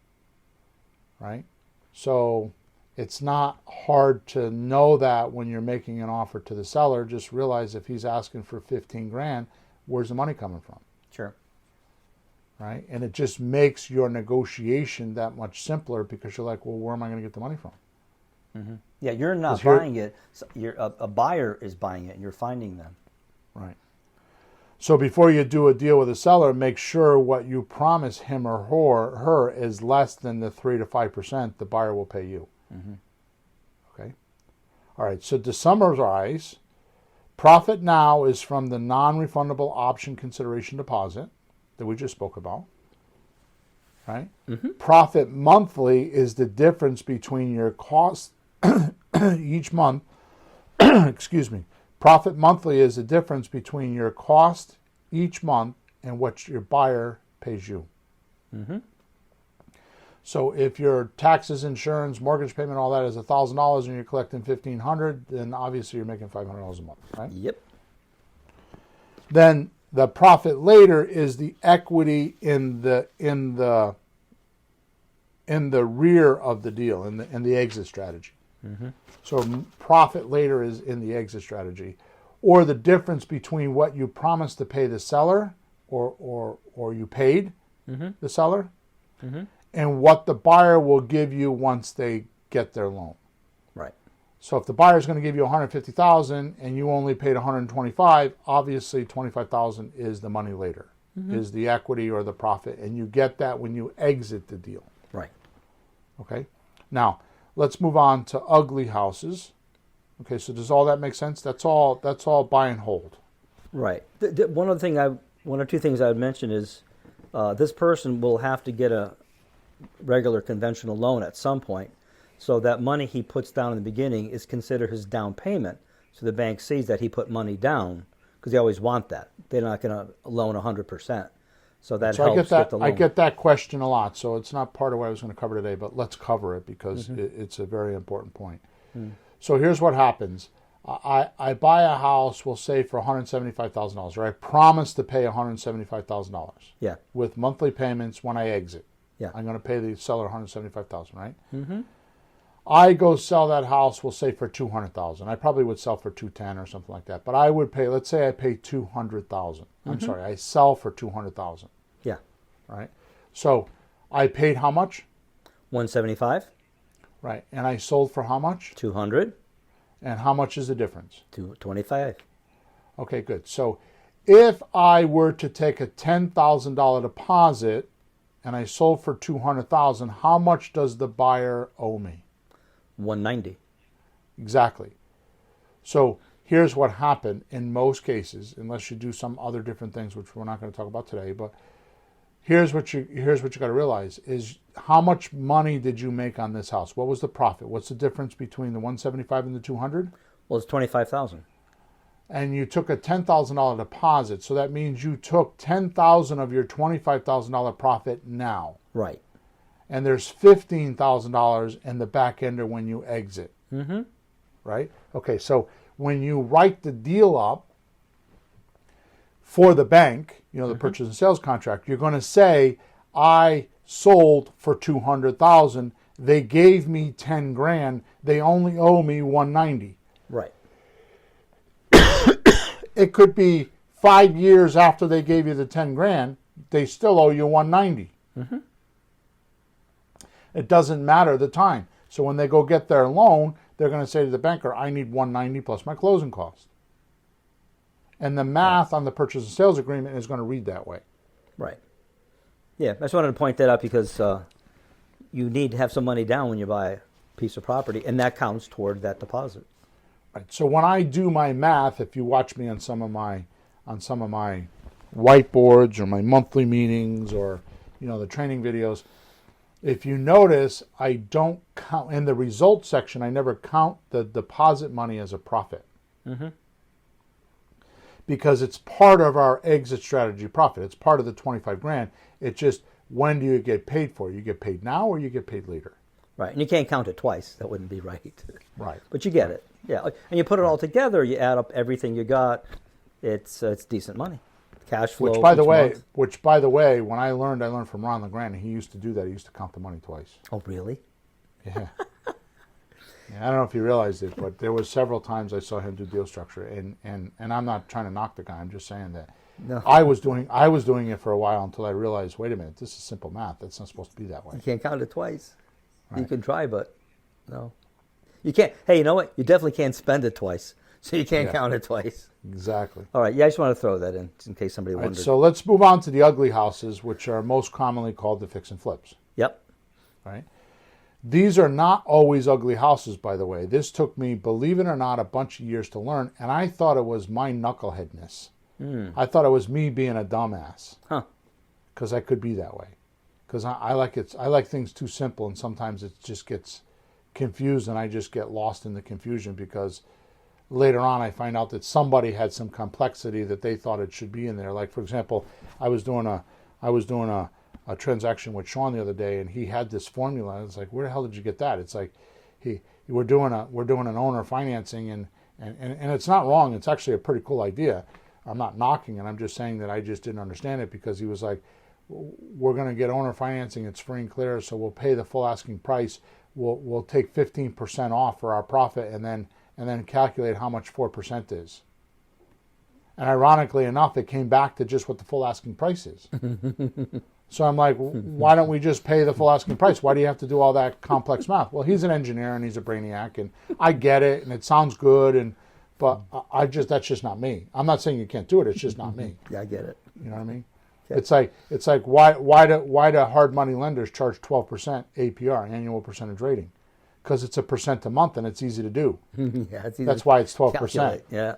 Right? So it's not hard to know that when you're making an offer to the seller. Just realize if he's asking for $15,000, where's the money coming from? Sure. Right? And it just makes your negotiation that much simpler because you're like, well, where am I going to get the money from? Yeah, you're not buying it. A buyer is buying it, and you're finding them. Right. So before you do a deal with a seller, make sure what you promise him or her is less than the 3 to 5% the buyer will pay you. Okay. All right, so to summarize, profit now is from the non-refundable option consideration deposit that we just spoke about. Right? Profit monthly is the difference between your cost each month. Excuse me. Profit monthly is the difference between your cost each month and what your buyer pays you. So if your taxes, insurance, mortgage payment, all that is $1,000 and you're collecting $1,500, then obviously you're making $500 a month, right? Yep. Then the profit later is the equity in the rear of the deal, in the exit strategy. So profit later is in the exit strategy, or the difference between what you promised to pay the seller, or you paid the seller, and what the buyer will give you once they get their loan. Right. So if the buyer is going to give you $150,000 and you only paid $125,000, obviously $25,000 is the money later, is the equity or the profit, and you get that when you exit the deal. Right. Okay. Now let's move on to ugly houses. Okay. So does all that make sense? That's all buy and hold. Right. One or two things I would mention is this person will have to get a regular conventional loan at some point. So that money he puts down in the beginning is considered his down payment. So the bank sees that he put money down because they always want that. They're not going to loan 100%. So that helps get the loan. I get that question a lot. So it's not part of what I was going to cover today, but let's cover it because it's a very important point. So here's what happens. I buy a house, we'll say for $175,000, or I promise to pay $175,000. Yeah. With monthly payments when I exit. Yeah. I'm going to pay the seller $175,000, right? I go sell that house, we'll say for $200,000. I probably would sell for $210,000 or something like that. But I would pay, let's say I pay $200,000. I'm sorry, I sell for $200,000. Yeah. Right? So I paid how much? $175,000. Right. And I sold for how much? $200,000. And how much is the difference? $25,000. Okay, good. So if I were to take a $10,000 deposit and I sold for $200,000, how much does the buyer owe me? $190,000. Exactly. So here's what happened in most cases, unless you do some other different things, which we're not going to talk about today. But here's what you got to realize is how much money did you make on this house? What was the profit? What's the difference between the $175,000 and the $200,000? Well, it's $25,000. And you took a $10,000 deposit, so that means you took $10,000 of your $25,000 profit now. Right. And there's $15,000 in the back ender when you exit. Right? Okay, so when you write the deal up for the bank, the purchase and sales contract, you're going to say, I sold for $200,000. They gave me $10,000. They only owe me $190,000. Right. It could be 5 years after they gave you the $10,000, they still owe you $190,000. It doesn't matter the time. So when they go get their loan, they're going to say to the banker, I need $190,000 plus my closing cost. And the math on the purchase and sales agreement is going to read that way. Right. Yeah, I just wanted to point that out because you need to have some money down when you buy a piece of property, and that counts toward that deposit. Right. So when I do my math, if you watch me on some of my whiteboards or my monthly meetings or the training videos, if you notice, I don't count in the results section. I never count the deposit money as a profit because it's part of our exit strategy profit. It's part of the $25,000. It's just when do you get paid for? You get paid now or you get paid later. Right, and you can't count it twice. That wouldn't be right. Right. But you get it. Yeah, and you put it all together. You add up everything you got. It's decent money. Cash flow. Which by the way, when I learned from Ron LeGrand, and he used to do that. He used to count the money twice. Oh, really? Yeah. I don't know if you realized it, but there was several times I saw him do deal structure, and I'm not trying to knock the guy. I'm just saying that No. I was doing it for a while until I realized, wait a minute, this is simple math. That's not supposed to be that way. You can't count it twice. Right. You can try, but no. You can't. Hey, you know what? You definitely can't spend it twice, so you can't count it twice. Exactly. All right. Yeah, I just want to throw that in case somebody All wondered. right, so let's move on to the ugly houses, which are most commonly called the fix and flips. Yep. Right. These are not always ugly houses, by the way. This took me, believe it or not, a bunch of years to learn, and I thought it was my knuckleheadness. I thought it was me being a dumbass. Huh. Because I could be that way. Because I like things too simple, and sometimes it just gets confused, and I just get lost in the confusion because later on I find out that somebody had some complexity that they thought it should be in there. Like, for example, I was doing a transaction with Sean the other day, and he had this formula. And it's like, where the hell did you get that? It's like we're doing an owner financing, and it's not wrong. It's actually a pretty cool idea. I'm not knocking it. I'm just saying that I just didn't understand it, because he was like, we're going to get owner financing. It's free and clear, so we'll pay the full asking price. We'll take 15% off for our profit, and then calculate how much 4% is. And ironically enough, it came back to just what the full asking price is. So I'm like, why don't we just pay the full asking price? Why do you have to do all that complex math? Well, he's an engineer and he's a brainiac, and I get it, and it sounds good, but that's just not me. I'm not saying you can't do it. It's just not me. Yeah, I get it. You know what I mean? Okay. It's like why do hard money lenders charge 12% APR, annual percentage rating? Because it's a percent a month and it's easy to do. Yeah, it's easy. That's why it's 12%. Calculate. Yeah.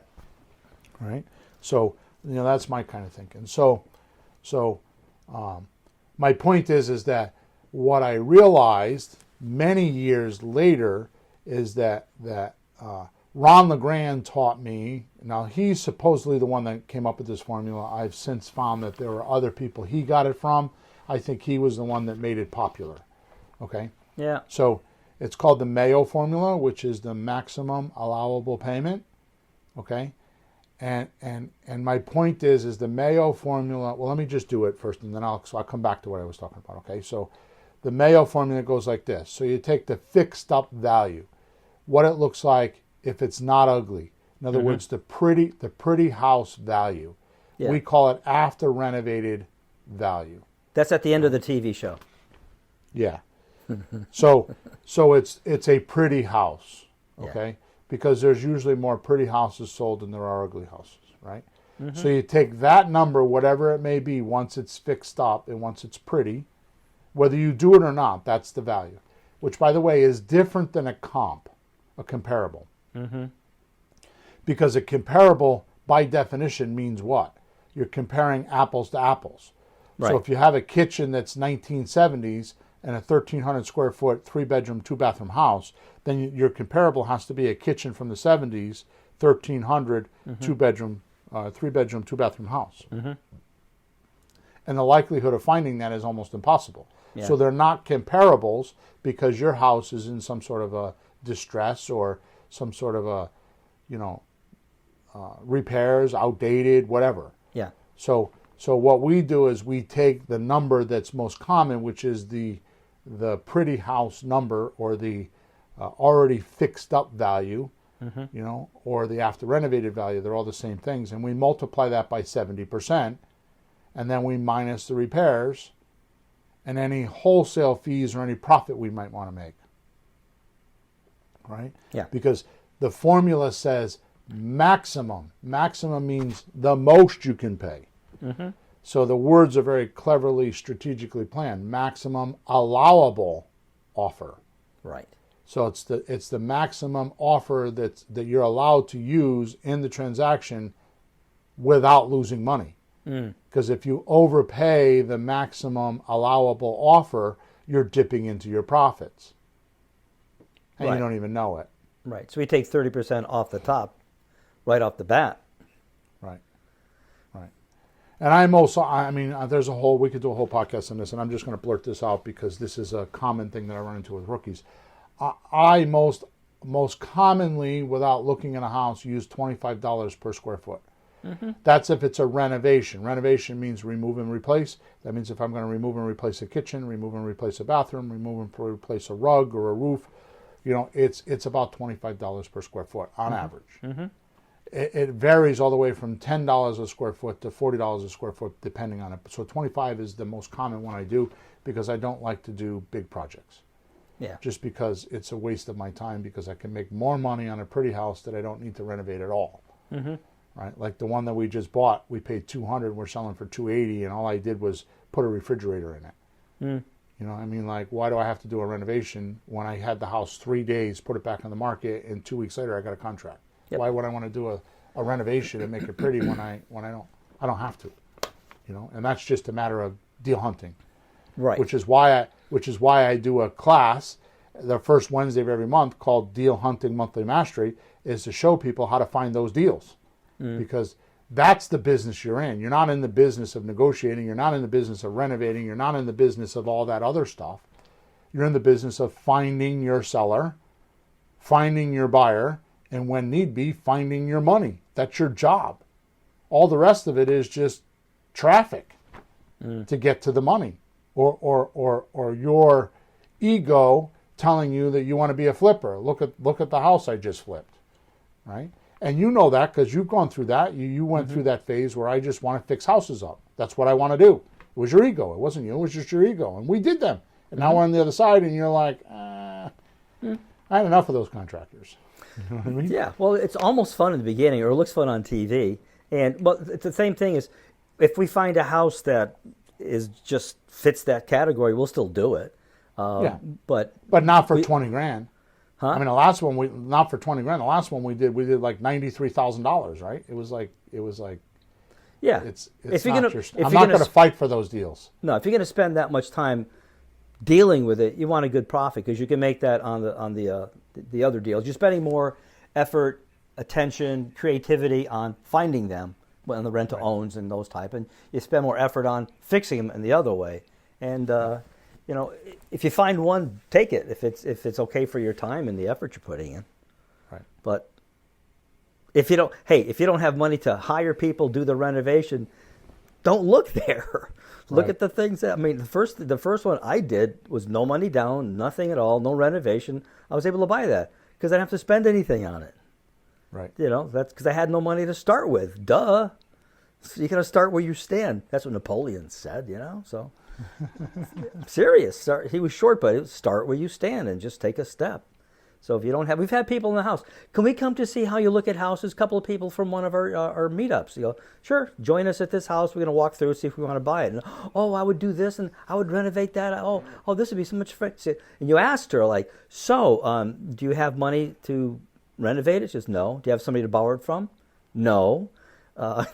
Right. So that's my kind of thinking. So my point is that what I realized many years later is that Ron LeGrand taught me. Now, he's supposedly the one that came up with this formula. I've since found that there were other people he got it from. I think he was the one that made it popular. Okay? Yeah. So it's called the Mayo formula, which is the maximum allowable payment. Okay? And my point is the Mayo formula. Well, let me just do it first, and then I'll come back to what I was talking about. Okay? So the Mayo formula goes like this. So you take the fixed up value, what it looks like if it's not ugly. In other words, the pretty house value. Yeah. We call it after renovated value. That's at the end of the TV show. Yeah. So it's a pretty house, okay? Yeah. Because there's usually more pretty houses sold than there are ugly houses, right? So you take that number, whatever it may be, once it's fixed up and once it's pretty, whether you do it or not, that's the value. Which, by the way, is different than a comparable. Because a comparable, by definition, means what? You're comparing apples to apples. Right. So if you have a kitchen that's 1970s and a 1,300 square foot, 3-bedroom, 2-bathroom house, then your comparable has to be a kitchen from the 70s, 1,300, 2-bedroom, 3-bedroom, 2-bathroom house. And the likelihood of finding that is almost impossible. Yeah. So they're not comparables because your house is in some sort of a distress or some sort of a, repairs, outdated, whatever. Yeah. So what we do is we take the number that's most common, which is the pretty house number, or the already fixed up value, or the after renovated value. They're all the same things, and we multiply that by 70%, and then we minus the repairs and any wholesale fees or any profit we might want to make. Right? Yeah. Because the formula says maximum. Maximum means the most you can pay. So the words are very cleverly, strategically planned. Maximum allowable offer. Right. So it's the maximum offer that you're allowed to use in the transaction without losing money. Because if you overpay the maximum allowable offer, you're dipping into your profits. And you don't even know it. Right. So we take 30% off the top, right off the bat. Right. And I'm also, we could do a whole podcast on this, and I'm just going to blurt this out because this is a common thing that I run into with rookies. I most commonly, without looking at a house, use $25 per square foot. That's if it's a renovation. Renovation means remove and replace. That means if I'm going to remove and replace a kitchen, remove and replace a bathroom, remove and replace a rug or a roof, it's about $25 per square foot on average. It varies all the way from $10 a square foot to $40 a square foot, depending on it. So 25 is the most common one I do because I don't like to do big projects. Yeah. Just because it's a waste of my time, because I can make more money on a pretty house that I don't need to renovate at all. Right? Like the one that we just bought, we paid $200, we're selling for $280, and all I did was put a refrigerator in it. You know, I mean, like, why do I have to do a renovation when I had the house 3 days, put it back on the market, and 2 weeks later I got a contract? Yep. Why would I want to do a renovation and make it pretty when I don't have to? You know, and that's just a matter of deal hunting. Right. Which is why I do a class the first Wednesday of every month called Deal Hunting Monthly Mastery, is to show people how to find those deals. Because that's the business you're in. You're not in the business of negotiating. You're not in the business of renovating. You're not in the business of all that other stuff. You're in the business of finding your seller, finding your buyer, and when need be, finding your money. That's your job. All the rest of it is just traffic to get to the money, or your ego telling you that you want to be a flipper. Look at the house I just flipped, right? And you know that because you've gone through that. You went through that phase where I just want to fix houses up. That's what I want to do. It was your ego. It wasn't you. It was just your ego. And we did them. And now we're on the other side, and you're like, I had enough of those contractors. You know what I mean? Yeah. Well, it's almost fun in the beginning, or it looks fun on TV. And it's the same thing as if we find a house that is just fits that category, we'll still do it. But not for 20 grand. Huh? I mean, the last one not for 20 grand. The last one we did like $93,000, right? It was like yeah. It's if you're not gonna, I'm not going to fight for those deals. No, if you're going to spend that much time dealing with it, you want a good profit because you can make that on the other deals. You're spending more effort, attention, creativity on finding them on the rent to owns and those type, and you spend more effort on fixing them in the other way. And you know, if you find one, take it if it's okay for your time and the effort you're putting in. Right. But if you don't have money to hire people, do the renovation, don't look there. Look at the things that, I mean, the first one I did was no money down, nothing at all, no renovation. I was able to buy that because I didn't have to spend anything on it. Right. You know, that's because I had no money to start with. Duh. So you got to start where you stand. That's what Napoleon said, you know, so. I'm serious. He was short, but start where you stand and just take a step. So if you don't have, we've had people in the house. Can we come to see how you look at houses? A couple of people from one of our meetups. You go, sure, join us at this house. We're going to walk through, see if we want to buy it. And, oh, I would do this and I would renovate that. Oh, this would be so much fun. And you asked her, like, so do you have money to renovate it? She says, no. Do you have somebody to borrow it from? No.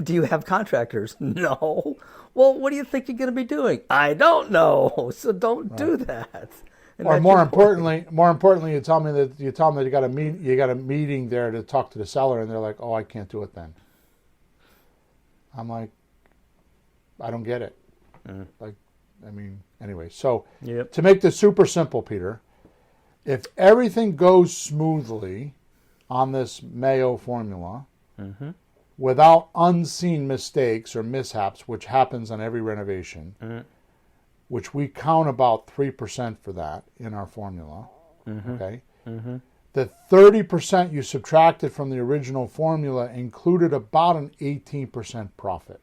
Do you have contractors? No. Well, what do you think you're going to be doing? I don't know. So don't do that. And or more importantly, you tell them that you got a meeting there to talk to the seller, and they're like, "Oh, I can't do it then." I'm like, I don't get it. Like, I mean, anyway. So to make this super simple, Peter, if everything goes smoothly on this Mayo formula, without unseen mistakes or mishaps, which happens on every renovation, which we count about 3% for that in our formula, okay? The 30% you subtracted from the original formula included about an 18% profit.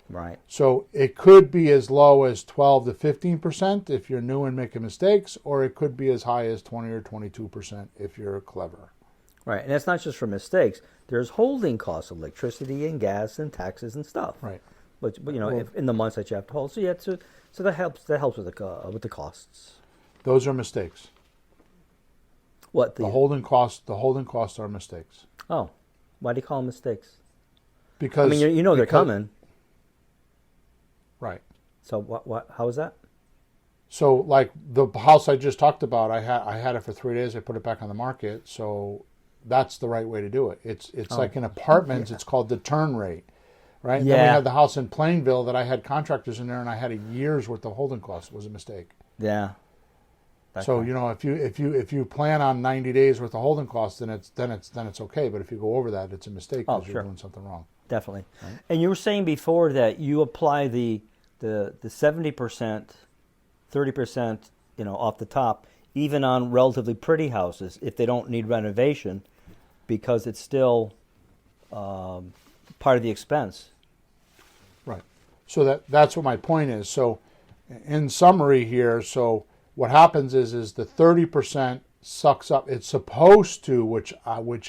Right. So it could be as low as 12 to 15% if you're new and making mistakes, or it could be as high as 20 or 22% if you're clever. Right, and that's not just for mistakes. There's holding costs, electricity and gas and taxes and stuff. Right. But you know, in the months that you have to hold, so that helps with the costs. Those are mistakes. What the holding costs? The holding costs are mistakes. Oh, why do you call them mistakes? Because I mean, you know they're coming. Right. So what? How is that? So like the house I just talked about, I had it for 3 days. I put it back on the market. So that's the right way to do it. It's like in apartments. It's called the turn rate. Right. Yeah. Then we had the house in Plainville that I had contractors in there, and I had a year's worth of holding costs. It was a mistake. Yeah. So you know, if you plan on 90 days worth of holding costs, then it's okay. But if you go over that, it's a mistake because you're doing something wrong. Definitely. Right? And you were saying before that you apply the 70%, 30%, you know, off the top, even on relatively pretty houses if they don't need renovation, because it's still part of the expense. Right. So that's what my point is. So in summary here, so what happens is the 30% sucks up. It's supposed to, which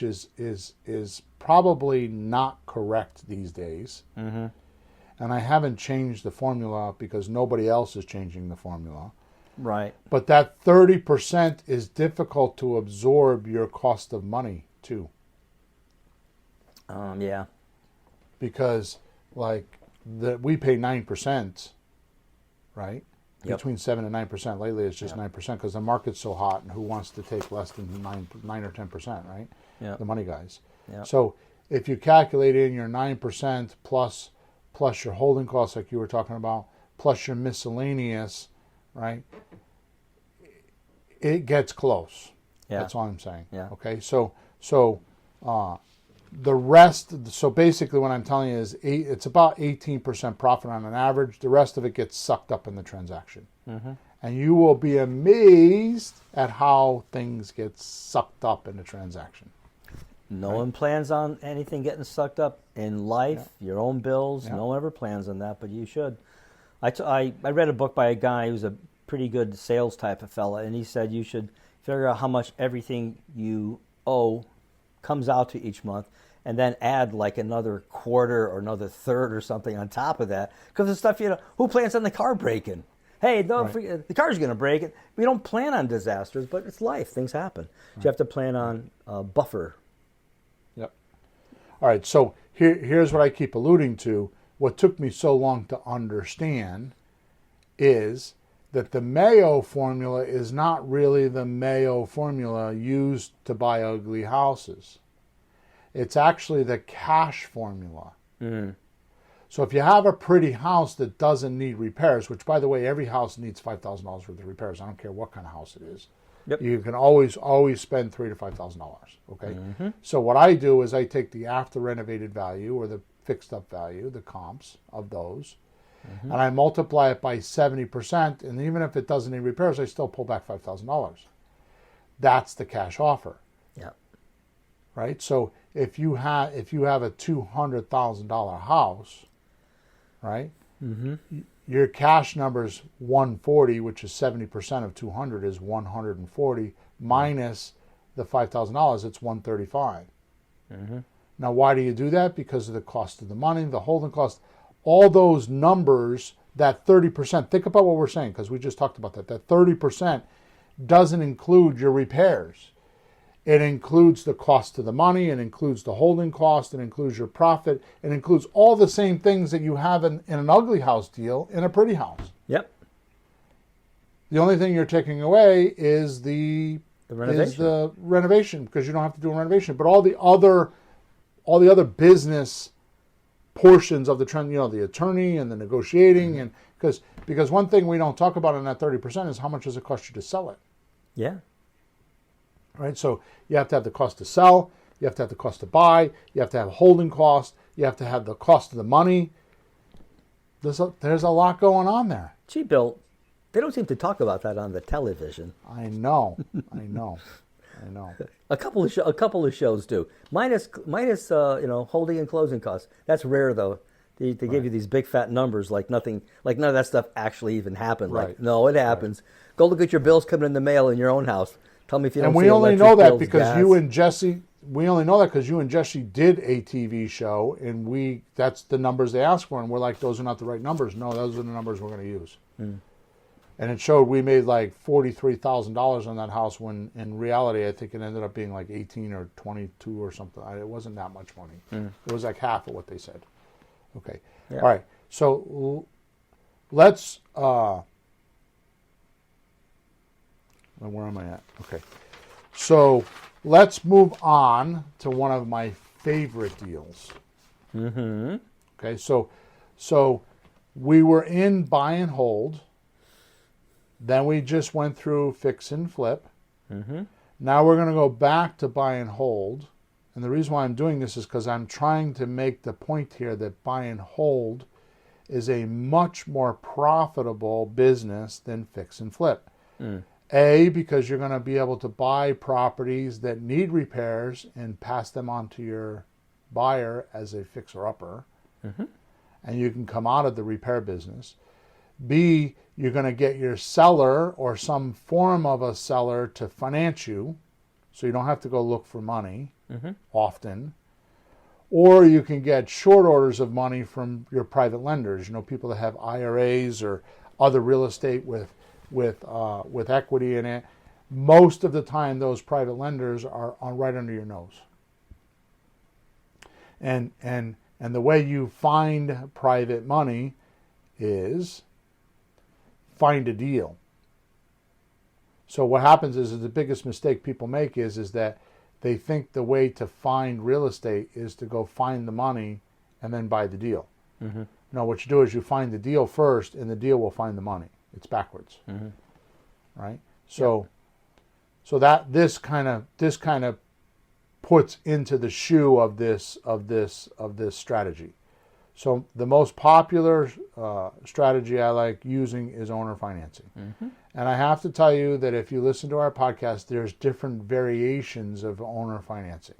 is probably not correct these days. And I haven't changed the formula because nobody else is changing the formula. Right. But that 30% is difficult to absorb your cost of money too. Yeah. Because like we pay 9%, right? Yep. Between 7 and 9%. Lately it's just 9% because the market's so hot, and who wants to take less than 9 or 10%, right? Yeah. The money guys. Yeah. So if you calculate in your 9% plus your holding costs like you were talking about, plus your miscellaneous, right? It gets close. Yeah. That's all I'm saying. Yeah. Okay. So the rest. So basically, what I'm telling you is it's about 18% profit on an average. The rest of it gets sucked up in the transaction, and you will be amazed at how things get sucked up in the transaction. No one plans on anything getting sucked up in life, your own bills. Yeah. No one ever plans on that, but you should. I read a book by a guy who's a pretty good sales type of fella, and he said you should figure out how much everything you owe comes out to each month, and then add like another quarter or another third or something on top of that. Because the stuff, who plans on the car breaking? Hey, don't forget, the car's going to break. We don't plan on disasters, but it's life. Things happen. So you have to plan on a buffer. Yep. All right, so here's what I keep alluding to. What took me so long to understand is that the Mayo formula is not really the Mayo formula used to buy ugly houses. It's actually the cash formula. Mm. So if you have a pretty house that doesn't need repairs, which by the way, every house needs $5,000 worth of repairs. I don't care what kind of house it is. Yep. You can always spend $3,000 to $5,000. Okay. Mm-hmm. So what I do is I take the after renovated value or the fixed up value, the comps of those, and I multiply it by 70%. And even if it doesn't need repairs, I still pull back $5,000. That's the cash offer. Yeah. Right. So if you have a $200,000 house, right, your cash number is 140, which is 70% of 200 is 140 minus the $5,000. It's 135. Now, why do you do that? Because of the cost of the money, the holding cost, all those numbers. That 30%. Think about what we're saying, because we just talked about that. That 30% doesn't include your repairs. It includes the cost of the money, it includes the holding cost, it includes your profit, it includes all the same things that you have in an ugly house deal in a pretty house. Yep. The only thing you're taking away is the renovation. Because you don't have to do a renovation. But all the other business portions of the trend, the attorney and the negotiating, and because one thing we don't talk about in that 30% is how much does it cost you to sell it. Yeah. Right, so you have to have the cost to sell, you have to have the cost to buy, you have to have holding cost, you have to have the cost of the money. There's a lot going on there. Gee, Bill, they don't seem to talk about that on the television. I know. A couple of shows do. Minus holding and closing costs. That's rare though. They give you these big fat numbers like nothing, like none of that stuff actually even happened. Right. Like no, it happens. Right. Go look at your bills coming in the mail in your own house. Tell me if you don't. And we only know that because you and Jesse. We only know that because you and Jesse did a TV show, and that's the numbers they asked for, and we're like, those are not the right numbers. No, those are the numbers we're going to use. And it showed we made like $43,000 on that house when in reality I think it ended up being like 18 or 22 or something. It wasn't that much money. It was like half of what they said. Okay. Yeah. All right. So let's. Where am I at? Okay. So let's move on to one of my favorite deals. Okay. So we were in buy and hold. Then we just went through fix and flip. Now we're going to go back to buy and hold. And the reason why I'm doing this is because I'm trying to make the point here that buy and hold is a much more profitable business than fix and flip. Because you're going to be able to buy properties that need repairs and pass them on to your buyer as a fixer-upper. And you can come out of the repair business. B, you're going to get your seller or some form of a seller to finance you, so you don't have to go look for money often. Or you can get short orders of money from your private lenders, people that have IRAs or other real estate with with equity in it. Most of the time, those private lenders are right under your nose. And the way you find private money is find a deal. So what happens is the biggest mistake people make is that they think the way to find real estate is to go find the money and then buy the deal. Mm-hmm. No, what you do is you find the deal first, and the deal will find the money. It's backwards, right? So, so that this kind of puts into the shoe of this strategy. So the most popular strategy I like using is owner financing. Mm-hmm. And I have to tell you that if you listen to our podcast, there's different variations of owner financing.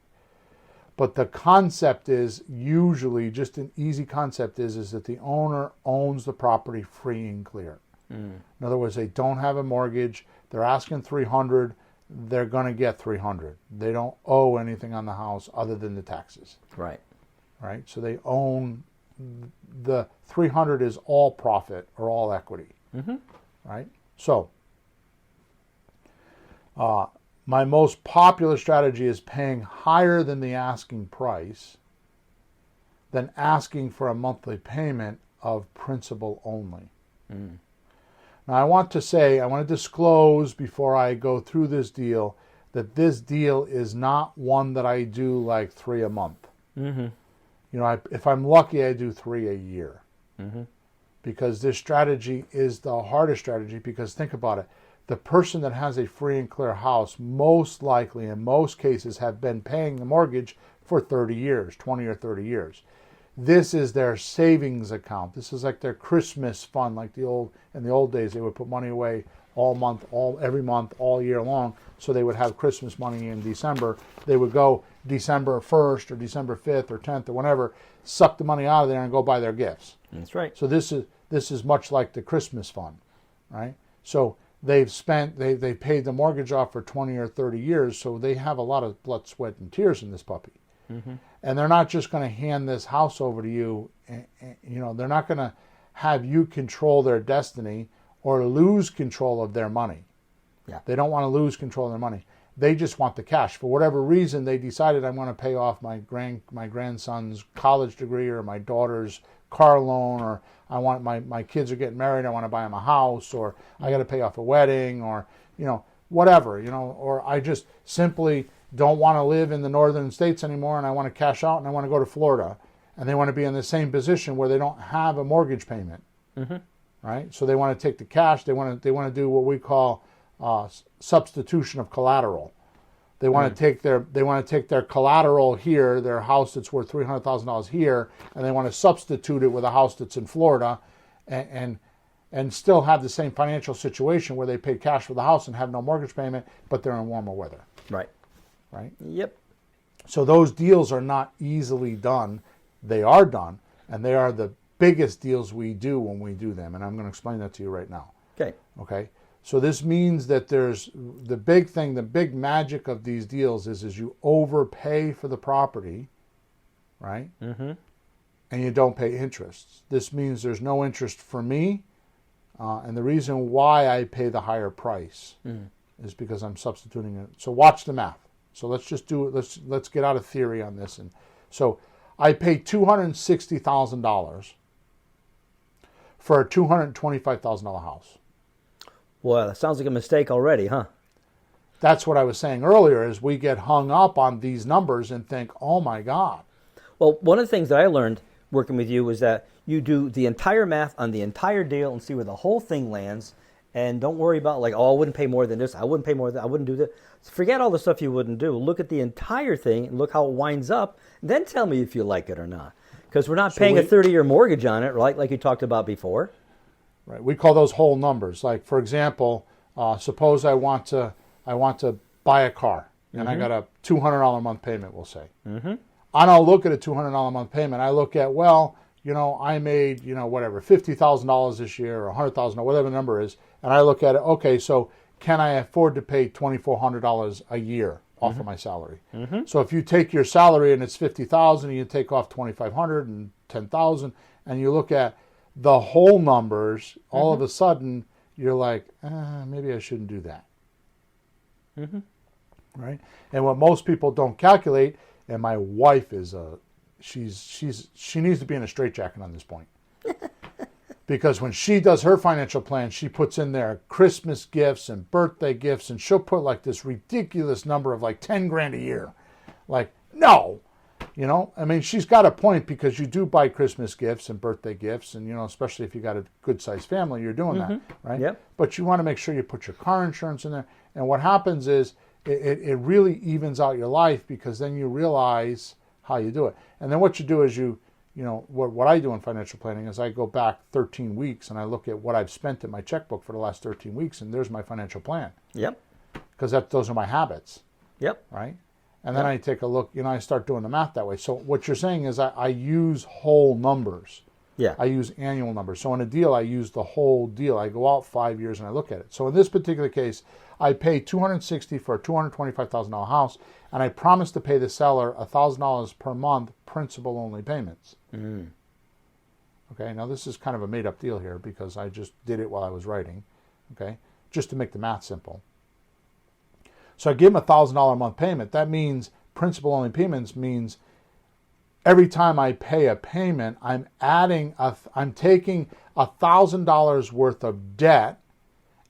But the concept is usually, just an easy concept is that the owner owns the property free and clear. Mm. In other words, they don't have a mortgage. They're asking $300. They're going to get $300. They don't owe anything on the house other than the taxes. Right. Right. So they own the $300 is all profit or all equity. Mm-hmm. Right. So my most popular strategy is paying higher than the asking price, than asking for a monthly payment of principal only. Mm. Now I want to disclose before I go through this deal that this deal is not one that I do like 3 a month. Mm-hmm. You know, if I'm lucky, I do 3 a year. Mm-hmm. Because this strategy is the hardest strategy, because think about it. The person that has a free and clear house most likely, in most cases, have been paying the mortgage for 30 years, 20 or 30 years. This is their savings account. This is like their Christmas fund, like in the old days, they would put money away every month, all year long, so they would have Christmas money in December. They would go December 1st or December 5th or 10th or whenever, suck the money out of there and go buy their gifts. That's right. So this is much like the Christmas fund, right? So they paid the mortgage off for 20 or 30 years, so they have a lot of blood, sweat, and tears in this puppy. Mm-hmm. And they're not just going to hand this house over to you. You know, they're not going to have you control their destiny or lose control of their money. Yeah. They don't want to lose control of their money. They just want the cash. For whatever reason, they decided, I'm going to pay off my grandson's college degree, or my daughter's car loan, or I want my kids are getting married, I want to buy them a house, or I got to pay off a wedding, or, you know, whatever, you know, or I just simply don't want to live in the northern states anymore and I want to cash out and I want to go to Florida, and they want to be in the same position where they don't have a mortgage payment. Mm-hmm. Right? So they want to take the cash, they want to do what we call substitution of collateral. They want to take their collateral here, their house that's worth $300,000 here, and they want to substitute it with a house that's in Florida, and still have the same financial situation where they pay cash for the house and have no mortgage payment, but they're in warmer weather. Right. Right? Yep. So those deals are not easily done. They are done, and they are the biggest deals we do when we do them, and I'm going to explain that to you right now. Okay. So this means that there's the big thing, the big magic of these deals is you overpay for the property, right? Mm-hmm. And you don't pay interest. This means there's no interest for me, and the reason why I pay the higher price is because I'm substituting it. So watch the math. So let's just do it. Let's get out of theory on this. And so I pay $260,000 for a $225,000 house. Well, that sounds like a mistake already, huh? That's what I was saying earlier, is we get hung up on these numbers and think, oh my God. Well, one of the things that I learned working with you was that you do the entire math on the entire deal and see where the whole thing lands, and don't worry about like, oh, I wouldn't pay more than this, I wouldn't pay more than that, I wouldn't do that. Forget all the stuff you wouldn't do. Look at the entire thing and look how it winds up, and then tell me if you like it or not. Because we're not paying a 30-year mortgage on it, right, like you talked about before. Right. We call those whole numbers. Like, for example, suppose I want to buy a car, and I got a $200 a month payment, we'll say. Mm-hmm. I don't look at a $200 a month payment. I look at, well, you know, I made, you know, whatever, $50,000 this year, or $100,000, or whatever the number is, and I look at it, okay, so can I afford to pay $2,400 a year off of my salary? Mm-hmm. So if you take your salary and it's $50,000, and you take off $2,500 and $10,000, and you look at the whole numbers, all of a sudden you're like, maybe I shouldn't do that. Right? And what most people don't calculate, and my wife is she needs to be in a straitjacket on this point. Because when she does her financial plan, she puts in there Christmas gifts and birthday gifts, and she'll put like this ridiculous number of like 10 grand a year. Like, no, I mean, she's got a point, because you do buy Christmas gifts and birthday gifts, and, especially if you got a good sized family, you're doing that, right? Yep. But you want to make sure you put your car insurance in there. And what happens is it really evens out your life, because then you realize how you do it. And then what you do is what I do in financial planning is I go back 13 weeks and I look at what I've spent in my checkbook for the last 13 weeks, and there's my financial plan. Yep. Because those are my habits. Yep. Right? And then I take a look, I start doing the math that way. So what you're saying is I use whole numbers. Yeah. I use annual numbers. So in a deal, I use the whole deal. I go out 5 years and I look at it. So in this particular case, I pay $260 for a $225,000 house, and I promise to pay the seller $1,000 per month, principal only payments. Okay, now this is kind of a made up deal here, because I just did it while I was writing. Okay, just to make the math simple. So I give him $1,000 a month payment. That means principal only payments means every time I pay a payment, I'm taking $1,000 worth of debt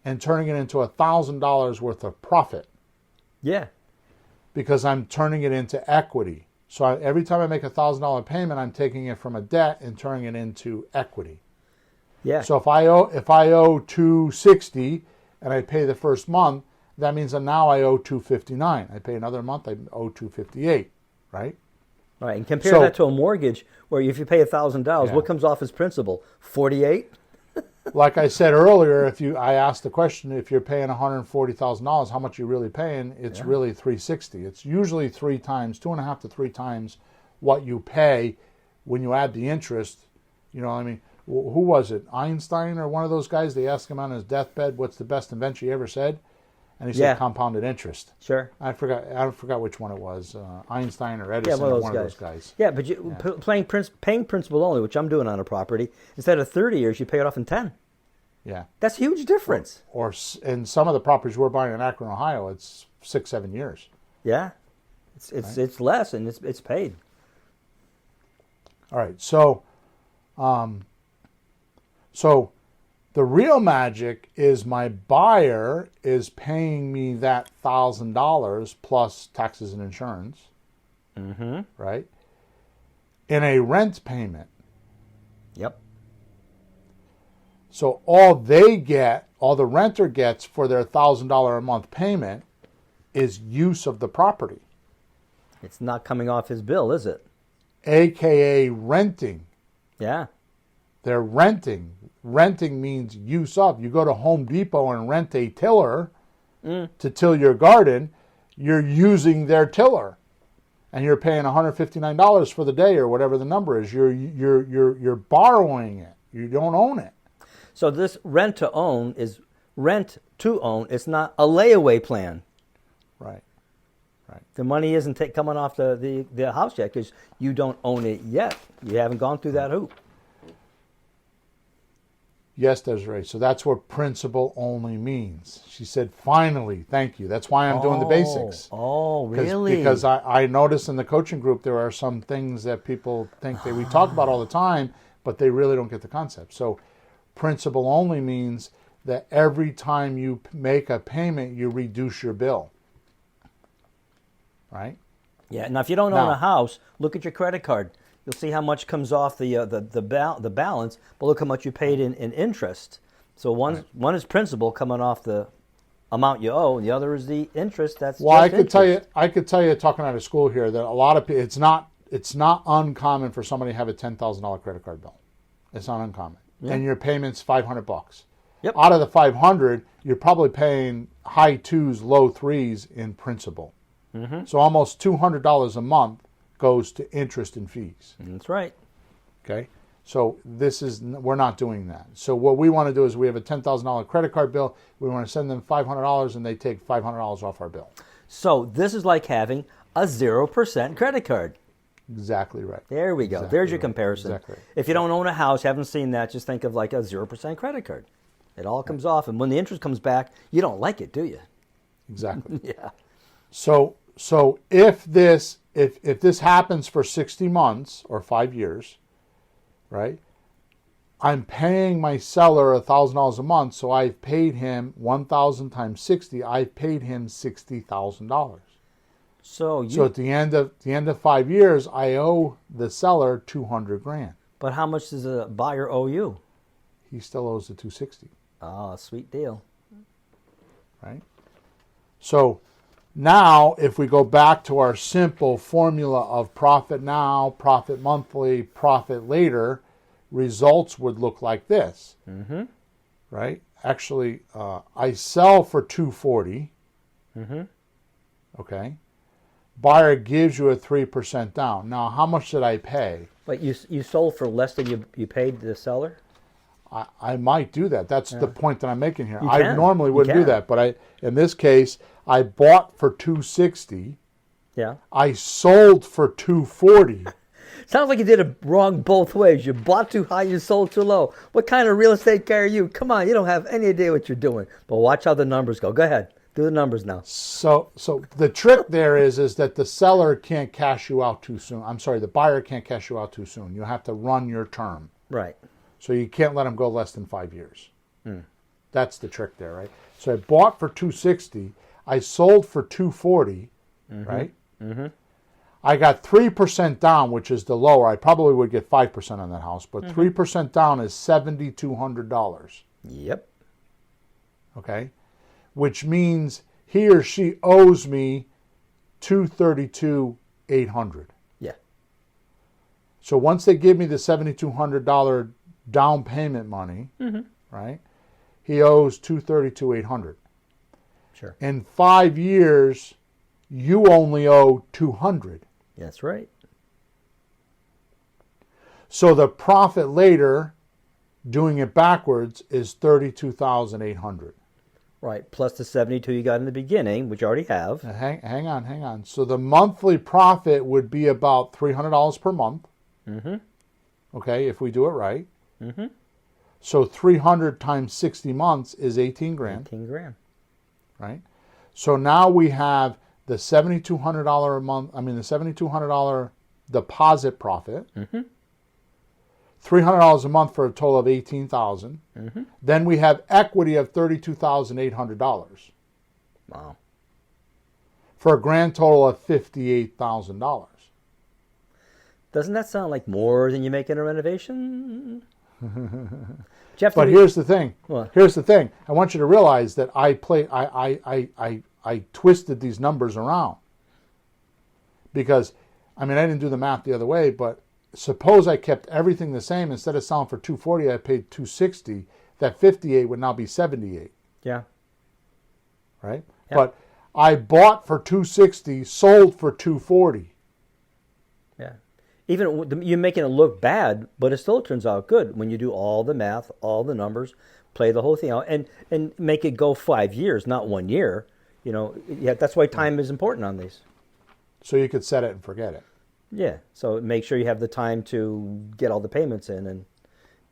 and turning it into $1,000 worth of profit. Yeah. Because I'm turning it into equity. So every time I make $1,000 payment, I'm taking it from a debt and turning it into equity. Yeah. So if I owe $260 and I pay the first month, that means that now I owe $259. I pay another month, I owe $258, right? All right, and compare that to a mortgage where if you pay $1,000, what comes off as principal? $48? Like I said earlier, I asked the question, if you're paying $140,000, how much are you really paying? It's really $360. It's usually 2.5 to 3 times what you pay when you add the interest. Who was it? Einstein or one of those guys? They asked him on his deathbed, what's the best invention he ever said? And he said compounded interest. Sure. I forgot which one it was, Einstein or Edison, or one of those guys. Yeah, but paying principal only, which I'm doing on a property, instead of 30 years, you pay it off in 10. Yeah. That's a huge difference. Or in some of the properties we're buying in Akron, Ohio, it's 6-7 years. Yeah. It's less, and it's paid. All right. So the real magic is my buyer is paying me that $1,000 plus taxes and insurance, right, in a rent payment. Yep. So all the renter gets for their $1,000 a month payment is use of the property. It's not coming off his bill, is it? AKA renting. Yeah. They're renting. Renting means use of. You go to Home Depot and rent a tiller to till your garden, you're using their tiller. And you're paying $159 for the day or whatever the number is. You're borrowing it. You don't own it. So this rent to own is rent to own. It's not a layaway plan. Right. The money isn't coming off the house yet because you don't own it yet. You haven't gone through that hoop. Yes, Desiree. So that's what principal only means. She said, finally, thank you. That's why I'm doing the basics. Oh, really? Because I notice in the coaching group there are some things that people think that we talk about all the time, but they really don't get the concept. So principal only means that every time you make a payment, you reduce your bill. Right? Yeah. Now, if you don't own a house, look at your credit card. You'll see how much comes off the balance, but look how much you paid in interest. So one is principal coming off the amount you owe, and the other is the interest. I could tell you, talking out of school here, that a lot of people, it's not uncommon for somebody to have a $10,000 credit card bill. It's not uncommon, and your payment's $500. Yep. Out of the $500, you're probably paying high 2s, low 3s in principal. So almost $200 a month goes to interest and fees. That's right. Okay, so we're not doing that. So what we want to do is we have a $10,000 credit card bill. We want to send them $500, and they take $500 off our bill. So this is like having a 0% credit card. Exactly right. There we go. Exactly There's your right. comparison. Exactly. If you don't own a house, haven't seen that, just think of like a 0% credit card. It all comes off, and when the interest comes back, you don't like it, do you? Exactly. Yeah. So if this happens for 60 months or 5 years, right? I'm paying my seller $1,000 a month, so I've paid him 1,000 times 60. I've paid him $60,000. So at the end of 5 years, I owe the seller $200,000. But how much does a buyer owe you? He still owes the $260,000. Oh, sweet deal. Right? So now, if we go back to our simple formula of profit now, profit monthly, profit later, results would look like this. Mm-hmm. Right? Actually, I sell for $240,000. Mm-hmm. Okay? Buyer gives you a 3% down. Now, how much did I pay? But you sold for less than you paid the seller? I might do that. That's the point that I'm making here. You I can. normally wouldn't You do can. that, but in this case, I bought for $260,000. Yeah. I sold for $240,000. Sounds like you did it wrong both ways. You bought too high, you sold too low. What kind of real estate guy are you? Come on, you don't have any idea what you're doing. But watch how the numbers go. Go ahead. Do the numbers now. So the trick there is that the seller can't cash you out too soon. I'm sorry, the buyer can't cash you out too soon. You have to run your term. Right. So you can't let them go less than 5 years. That's the trick there, right? So I bought for $260,000. I sold for $240,000, right? Mm-hmm. I got 3% down, which is the lower. I probably would get 5% on that house, but 3% down is $7,200. Yep. Okay? Which means he or she owes me $232,800. Yeah. So once they give me the $7,200 down payment money, right? He owes $232,800. Sure. In 5 years, you only owe $200. That's right. So the profit later, doing it backwards, is $32,800. Right. Plus the 72 you got in the beginning, which you already have. Now, hang on. So the monthly profit would be about $300 per month. Mm-hmm. Okay, if we do it right. Mm-hmm. So 300 times 60 months is 18 grand. 18 grand. Right? So now we have the $7,200 a month, the $7,200 deposit profit. Mm-hmm. $300 a month for a total of $18,000. Mm-hmm. Then we have equity of $32,800 Wow. for a grand total of $58,000. Doesn't that sound like more than you make in a renovation? Jeff, But here's the thing. What? Here's the thing. I want you to realize that I twisted these numbers around. Because, I didn't do the math the other way, but suppose I kept everything the same. Instead of selling for $240,000, I paid $260,000. That $58,000 would now be $78,000. Yeah. Right? Yeah. But I bought for $260,000, sold for $240,000. Yeah. Even you're making it look bad, but it still turns out good when you do all the math, all the numbers, play the whole thing out, and make it go 5 years, not 1 year. That's why time is important on these. So you could set it and forget it. Yeah. So make sure you have the time to get all the payments in and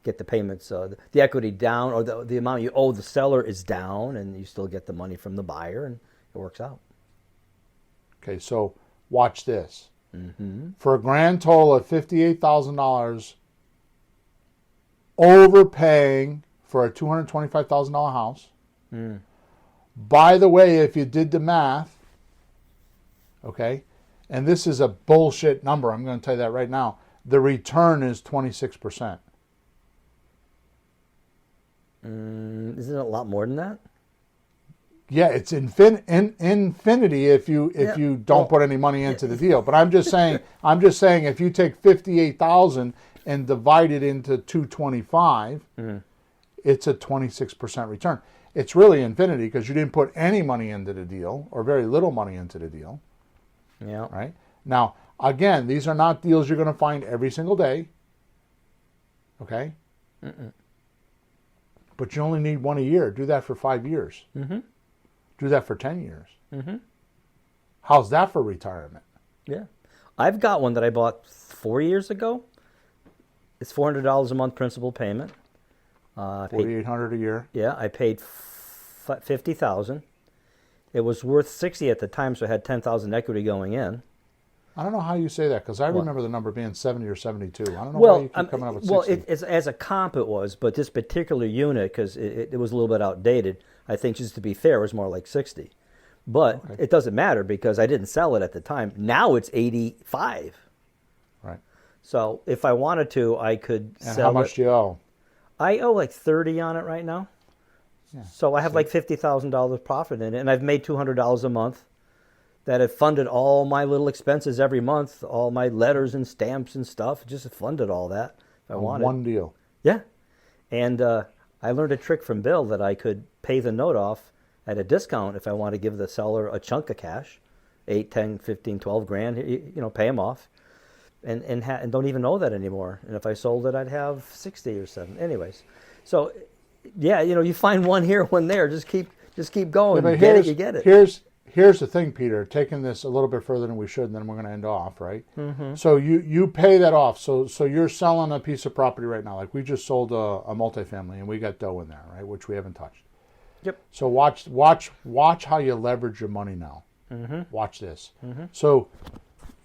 get the payments, the equity down, or the amount you owe the seller is down, and you still get the money from the buyer, and it works out. Okay, so watch this. Mm-hmm. For a grand total of $58,000, overpaying for a $225,000 house. By the way, if you did the math, okay, and this is a bullshit number, I'm going to tell you that right now, the return is 26%. Isn't it a lot more than that? Yeah, it's infinity if you don't put any money into the deal. But I'm just saying if you take 58,000 and divide it into 225, it's a 26% return. It's really infinity because you didn't put any money into the deal or very little money into the deal. Yeah. Right? Now, again, these are not deals you're going to find every single day. Okay? But you only need one a year. Do that for 5 years. Mm-hmm. Do that for 10 years. Mm-hmm. How's that for retirement? Yeah. I've got one that I bought 4 years ago. It's $400 a month principal payment. $4,800 a year. Yeah, I paid $50,000. It was worth $60 at the time, so I had $10,000 equity going in. I don't know how you say that because I remember the number being 70 or 72. I don't know Well, why you keep coming up with 60. well, it's as a comp it was, but this particular unit, because it was a little bit outdated, I think just to be fair, it was more like 60. But it doesn't matter because I didn't sell it at the time. Now it's 85. Right. So if I wanted to, I could And sell how much it. do you owe? I owe like 30 on it right now. Yeah. So I have like $50,000 profit in it, and I've made $200 a month that have funded all my little expenses every month, all my letters and stamps and stuff. Just funded all that if I wanted. One deal. Yeah. And I learned a trick from Bill that I could pay the note off at a discount if I want to give the seller a chunk of cash, 8, 10, 15, 12 grand, pay them off. And don't even know that anymore. And if I sold it, I'd have 60 or 70. Anyways, so yeah, you find one here, one there. Just keep going. Yeah, Get it, you get it. Here's the thing, Peter. Taking this a little bit further than we should, and then we're going to end off, right? Mm-hmm. So you pay that off. So you're selling a piece of property right now. Like we just sold a multifamily, and we got dough in there, right, which we haven't touched. Yep. So watch how you leverage your money now. Mm-hmm. Watch this. Mm-hmm. So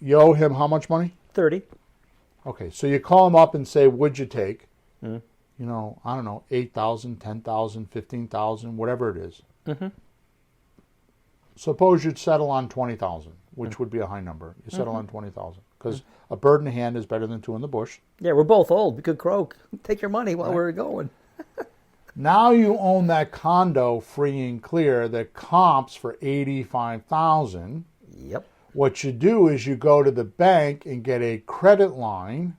you owe him how much money? 30. Okay, so you call him up and say, "Would you take?" Mm-hmm. I don't know, 8,000, 10,000, 15,000, whatever it is. Mm-hmm. Suppose you'd settle on 20,000, which would be a high number. You settle on 20,000 because a bird in the hand is better than two in the bush. Yeah, we're both old. We could croak. Take your money while we're going. Now you own that condo free and clear that comps for 85,000. Yep. What you do is you go to the bank and get a credit line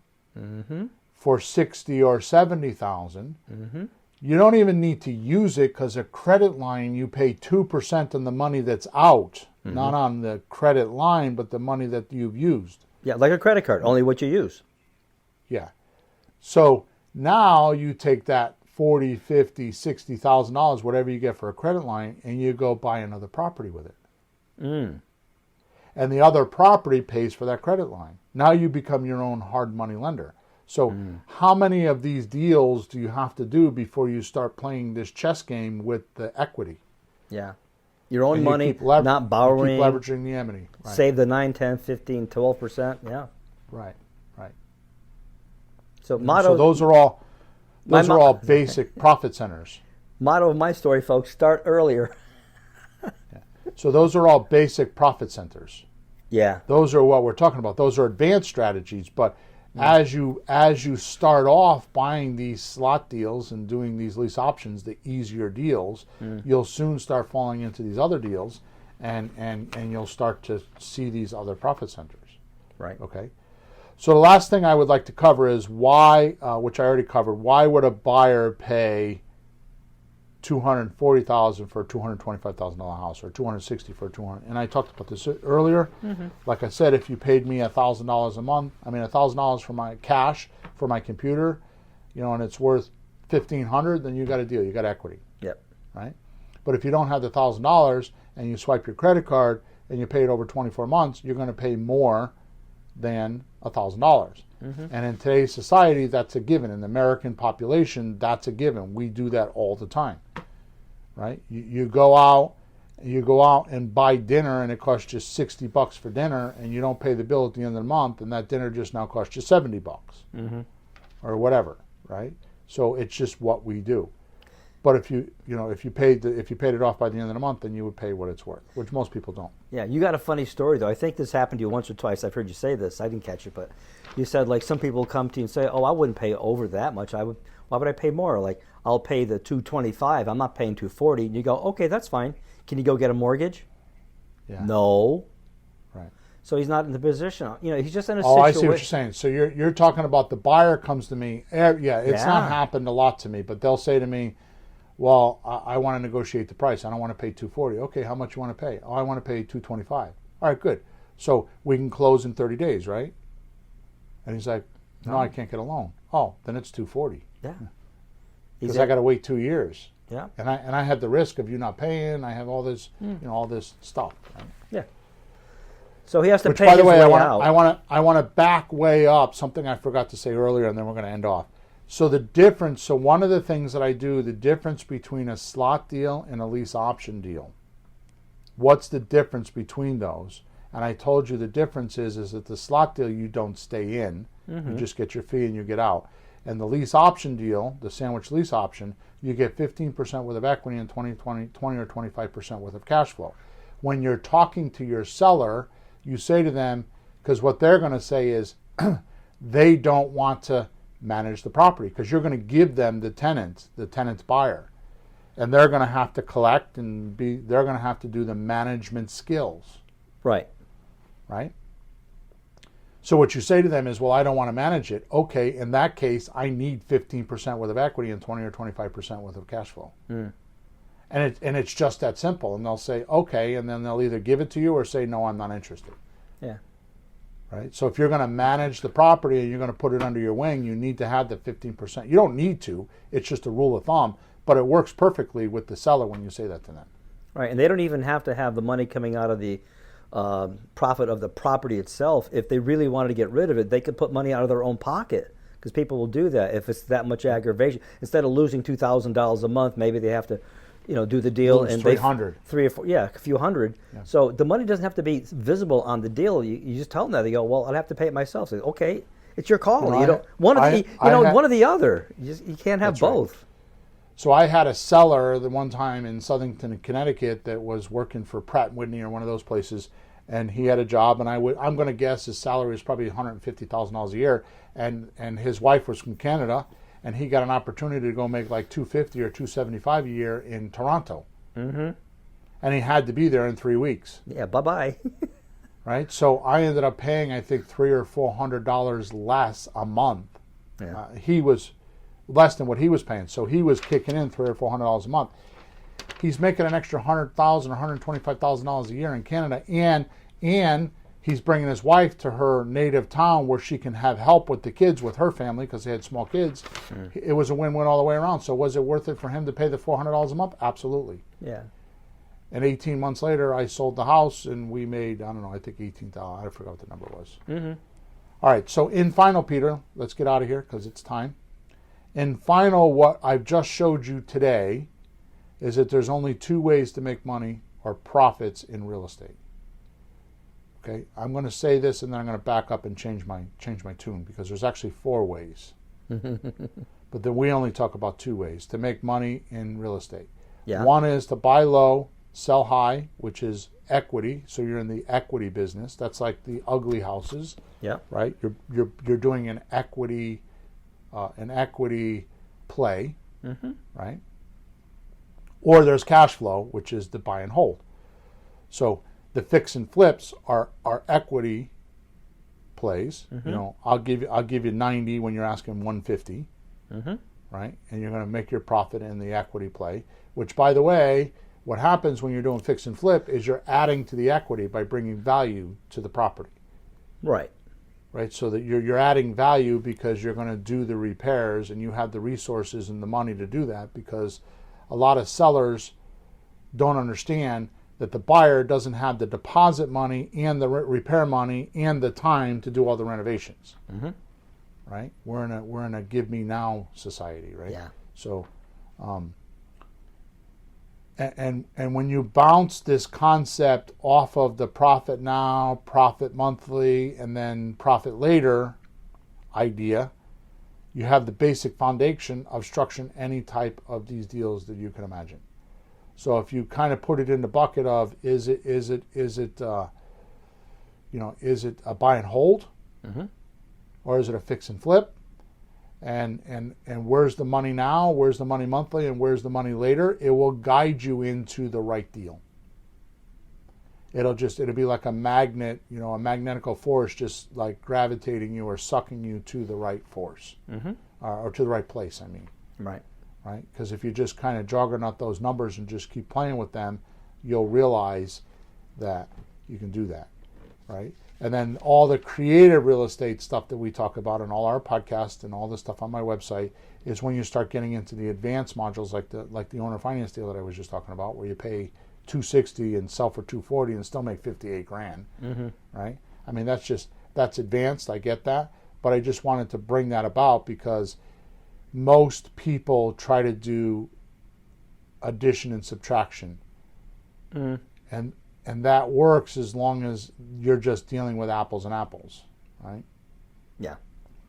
for 60 or 70,000. Mm-hmm. You don't even need to use it because a credit line, you pay 2% on the money that's out, not on the credit line, but the money that you've used. Yeah, like a credit card, only what you use. Yeah. So now you take that $40,000, $50,000, $60,000, whatever you get for a credit line, and you go buy another property with it. Mm. And the other property pays for that credit line. Now you become your own hard money lender. So how many of these deals do you have to do before you start playing this chess game with the equity? Yeah. Your own And money, not borrowing. You keep leveraging the equity. Right. Save the 9, 10, 15, 12%. Yeah. Right. So So those are all basic profit centers. Motto of my story, folks, start earlier. So those are all basic profit centers. Yeah. Those are what we're talking about. Those are advanced strategies. But as you start off buying these slot deals and doing these lease options, the easier deals, you'll soon start falling into these other deals, and you'll start to see these other profit centers. Right. Okay. So the last thing I would like to cover is why, which I already covered. Why would a buyer pay $240,000 for a $225,000 house, or $260,000 for a $200,000? And I talked about this earlier. Mm-hmm. Like I said, if you paid me $1,000 a month, $1,000 for my cash for my computer, and it's worth $1,500, then you got a deal. You got equity. Yep. Right. But if you don't have the $1,000 and you swipe your credit card and you pay it over 24 months, you're going to pay more than $1,000. Mm-hmm. And in today's society, that's a given. In the American population, that's a given. We do that all the time, right? You go out and buy dinner, and it costs you $60 for dinner, and you don't pay the bill at the end of the month, and that dinner just now costs you $70, or whatever, right? So it's just what we do. But if you paid it off by the end of the month, then you would pay what it's worth, which most people don't. Yeah, you got a funny story though. I think this happened to you once or twice. I've heard you say this. I didn't catch it, but you said like some people come to you and say, "Oh, I wouldn't pay over that much. Why would I pay more? Like I'll pay the $225. I'm not paying $240." And you go, "Okay, that's fine. Can you go get a mortgage?" Yeah. No. Right. So he's not in the position. He's just in a situation. Oh, I see what you're saying. So you're talking about the buyer comes to me. Yeah, it's not happened a lot to me, but they'll say to me, "Well, I want to negotiate the price. I don't want to pay $240. Okay, how much you want to pay? Oh, I want to pay $225. All right, good. So we can close in 30 days, right?" And he's like, "No, I can't get a loan." "Oh, then it's $240. Yeah. Because I got to wait 2 years. Yeah. And I have the risk of you not paying. I have all this, all this stuff. Right? Yeah. So he has to Which, pay by the his way, way out. I want to back way up something I forgot to say earlier, and then we're going to end off. So the difference, so one of the things that I do, the difference between a slot deal and a lease option deal. What's the difference between those? And I told you the difference is that the slot deal you don't stay in. You just get your fee and you get out. And the lease option deal, the sandwich lease option, you get 15% worth of equity and 20 or 25% worth of cash flow. When you're talking to your seller, you say to them, because what they're going to say is they don't want to manage the property because you're going to give them the tenant's buyer. And they're going to have to collect and they're going to have to do the management skills. Right. Right? So what you say to them is, well, I don't want to manage it. Okay, in that case, I need 15% worth of equity and 20 or 25% worth of cash flow. And it's just that simple. And they'll say, okay, and then they'll either give it to you or say, no, I'm not interested. Yeah. Right? So if you're going to manage the property and you're going to put it under your wing, you need to have the 15%. You don't need to. It's just a rule of thumb. But it works perfectly with the seller when you say that to them. Right, and they don't even have to have the money coming out of the profit of the property itself. If they really wanted to get rid of it, they could put money out of their own pocket because people will do that if it's that much aggravation. Instead of losing $2,000 a month, maybe they have to, do the deal Lose and 300. a few hundred. Yeah. So the money doesn't have to be visible on the deal. You just tell them that. They go, well, I'll have to pay it myself. Say, okay, it's your call. Well, one or the other. You can't have both. Right. So I had a seller the one time in Southington, Connecticut, that was working for Pratt & Whitney or one of those places, and he had a job, and I'm going to guess his salary was probably $150,000 a year, and his wife was from Canada, and he got an opportunity to go make like $250 or $275 a year in Toronto, and he had to be there in 3 weeks. Yeah, bye-bye. Right? So I ended up paying, I think, $300 or $400 less a month. Yeah. He was less than what he was paying. So he was kicking in $300 or $400 a month. He's making an extra $100,000 or $125,000 a year in Canada, and he's bringing his wife to her native town where she can have help with the kids, with her family, because they had small kids. It was a win-win all the way around. So was it worth it for him to pay the $400 a month? Absolutely. Yeah. And 18 months later, I sold the house, and we made, I don't know, I think $18,000. I forgot what the number was. All right, so in final, Peter, let's get out of here because it's time. In final, what I've just showed you today is that there's only 2 ways to make money or profits in real estate. Okay, I'm going to say this and then I'm going to back up and change my tune because there's actually 4 ways. But then we only talk about 2 ways to make money in real estate. Yeah. One is to buy low, sell high, which is equity. So you're in the equity business. That's like the ugly houses. Yeah. Right. You're doing an equity play, right? Or there's cash flow, which is the buy and hold. So the fix and flips are equity plays. I'll give you 90 when you're asking 150, right? And you're going to make your profit in the equity play. Which, by the way, what happens when you're doing fix and flip is you're adding to the equity by bringing value to the property. Right. Right, so that you're adding value because you're going to do the repairs and you have the resources and the money to do that, because a lot of sellers don't understand that the buyer doesn't have the deposit money and the repair money and the time to do all the renovations. Right? We're in a give me now society, right? Yeah. So, and when you bounce this concept off of the profit now, profit monthly, and then profit later idea, you have the basic foundation of structuring any type of these deals that you can imagine. So if you kind of put it in the bucket of is it a buy and hold, or is it a fix and flip? And where's the money now, where's the money monthly, and where's the money later? It will guide you into the right deal. It'll be like a magnet, a magnetical force just like gravitating you or sucking you to the right force, or to the right place, I mean. Right. Right? Because if you just kind of juggernaut those numbers and just keep playing with them, you'll realize that you can do that, right? And then all the creative real estate stuff that we talk about in all our podcasts and all the stuff on my website is when you start getting into the advanced modules like the owner finance deal that I was just talking about, where you pay $260 and sell for $240 and still make $58,000, right? I mean, that's advanced. I get that, but I just wanted to bring that about because most people try to do addition and subtraction. And that works as long as you're just dealing with apples and apples, right? Yeah.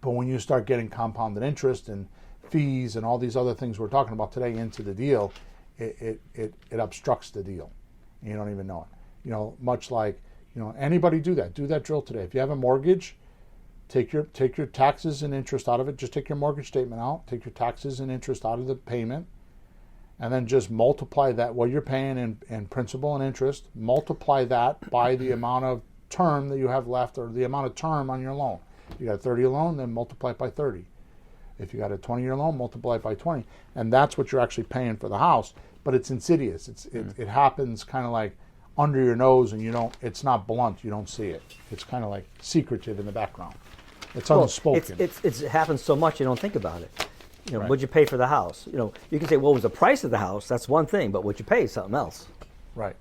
But when you start getting compounded interest and fees and all these other things we're talking about today into the deal, it obstructs the deal. And you don't even know it. Much like, anybody do that drill today. If you have a mortgage, take your taxes and interest out of it. Just take your mortgage statement out, take your taxes and interest out of the payment, and then just multiply that, what you're paying in principal and interest, multiply that by the amount of term that you have left, or the amount of term on your loan. If you got a 30-year loan, then multiply it by 30. If you got a 20-year loan, multiply it by 20. And that's what you're actually paying for the house. But it's insidious. It happens kind of like under your nose, and it's not blunt. You don't see it. It's kind of like secretive in the background. It's unspoken. It happens so much you don't think about it. Right. What'd you pay for the house? You can say, well, what was the price of the house? That's one thing, but what you pay is something else. Right.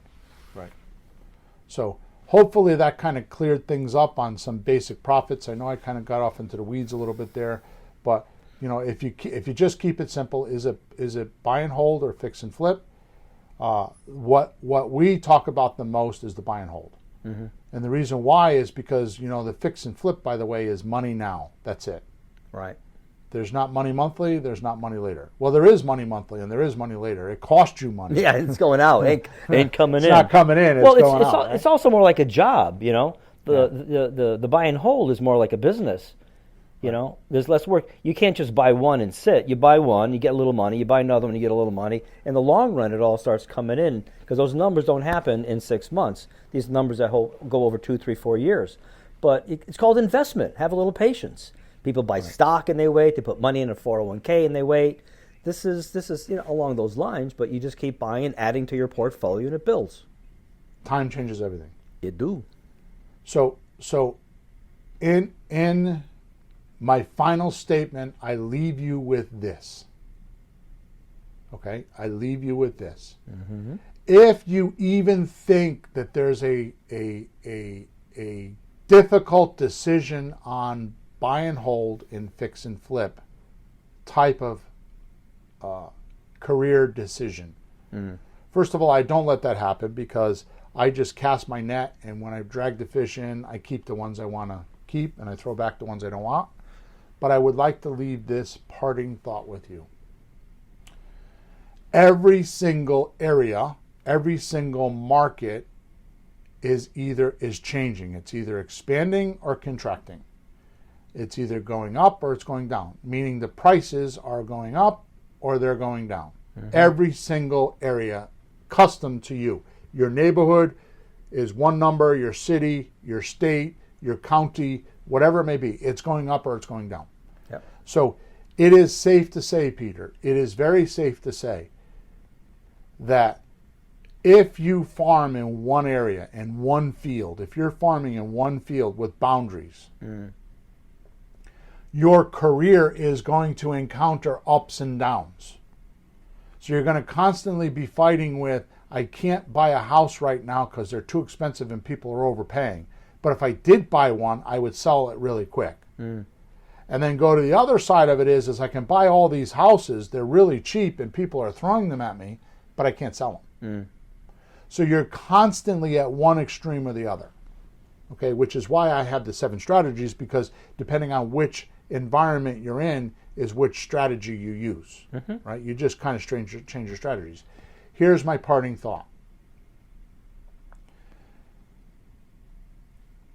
So hopefully that kind of cleared things up on some basic profits. I know I kind of got off into the weeds a little bit there, but if you just keep it simple, is it buy and hold or fix and flip? What we talk about the most is the buy and hold. Mm-hmm. And the reason why is because the fix and flip, by the way, is money now. That's it. Right. There's not money monthly. There's not money later. Well, there is money monthly and there is money later. It costs you money. Yeah, it's going out. Ain't coming in. It's not coming in. It's going out. It's also more like a job. The buy and hold is more like a business. There's less work. You can't just buy one and sit. You buy one, you get a little money. You buy another one, you get a little money. In the long run, it all starts coming in, because those numbers don't happen in 6 months. These numbers that go over 2, 3, 4 years. But it's called investment. Have a little patience. People buy stock and they wait. They put money in a 401k and they wait. This is along those lines. But you just keep buying and adding to your portfolio, and it builds. Time changes everything. It do. So in my final statement, I leave you with this. Okay, I leave you with this. Mm-hmm. If you even think that there's a difficult decision on buy and hold in fix and flip type of career decision. Mm. First of all, I don't let that happen, because I just cast my net, and when I drag the fish in, I keep the ones I want to keep and I throw back the ones I don't want. But I would like to leave this parting thought with you. Every single area, every single market is changing. It's either expanding or contracting. It's either going up or it's going down, meaning the prices are going up or they're going down. Mm-hmm. Every single area, custom to you. Your neighborhood is one number, your city, your state, your county, whatever it may be. It's going up or it's going down. Yep. So it is safe to say, Peter, it is very safe to say that if you farm in one area, in one field, if you're farming in one field with boundaries, your career is going to encounter ups and downs. So you're going to constantly be fighting with, I can't buy a house right now because they're too expensive and people are overpaying. But if I did buy one, I would sell it really quick. Mm. And then go to the other side of it is I can buy all these houses, they're really cheap and people are throwing them at me, but I can't sell them. Mm. So you're constantly at one extreme or the other. Okay, which is why I have the 7 strategies, because depending on which environment you're in is which strategy you use. Mm-hmm. Right? You just kind of change your strategies. Here's my parting thought.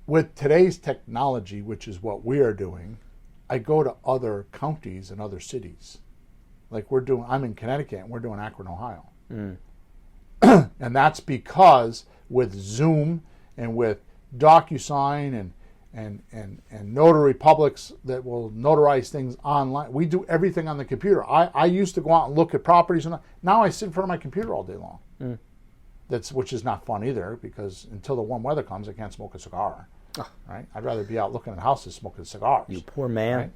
With today's technology, which is what we are doing, I go to other counties and other cities. Like I'm in Connecticut and we're doing Akron, Ohio. Mm. And that's because with Zoom and with DocuSign and notary publics that will notarize things online, we do everything on the computer. I used to go out and look at properties, and now I sit in front of my computer all day long. Mm. Which is not fun either, because until the warm weather comes, I can't smoke a cigar. Oh. Right? I'd rather be out looking at houses smoking cigars. You poor man. Right?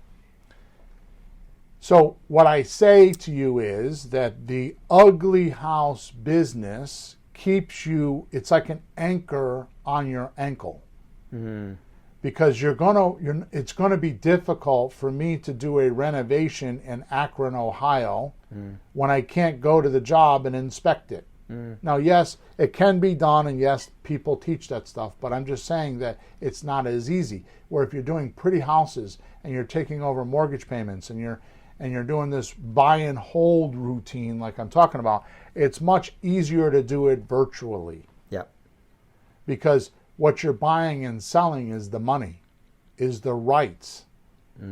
So what I say to you is that the ugly house business keeps you, it's like an anchor on your ankle. Mm-hmm. because it's gonna be difficult for me to do a renovation in Akron, Ohio, when I can't go to the job and inspect it. Now, yes, it can be done, and yes, people teach that stuff, but I'm just saying that it's not as easy. Where if you're doing pretty houses and you're taking over mortgage payments and you're doing this buy and hold routine like I'm talking about, it's much easier to do it virtually. Yeah. Because what you're buying and selling is the money, is the rights.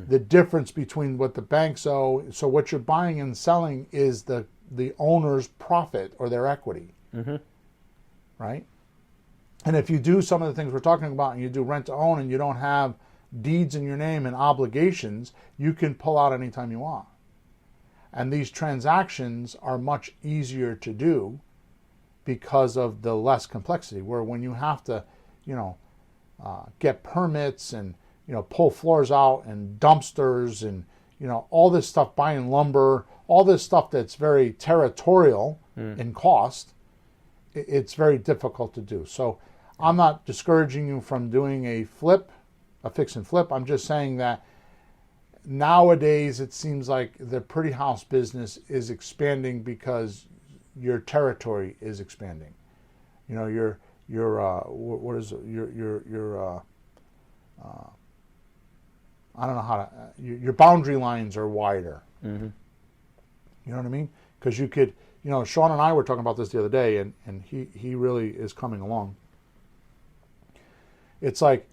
The difference between what the banks owe. So what you're buying and selling is the owner's profit or their equity, right? And if you do some of the things we're talking about, and you do rent to own, and you don't have deeds in your name and obligations, you can pull out anytime you want. And these transactions are much easier to do because of the less complexity. Where when you have to, get permits and pull floors out and dumpsters and all this stuff, buying lumber, all this stuff that's very territorial in cost, it's very difficult to do. So I'm not discouraging you from doing a fix and flip. I'm just saying that nowadays it seems like the pretty house business is expanding because your territory is expanding. Your I don't know how to, your boundary lines are wider. You know what I mean? Because you could, Sean and I were talking about this the other day, and he really is coming along. It's like,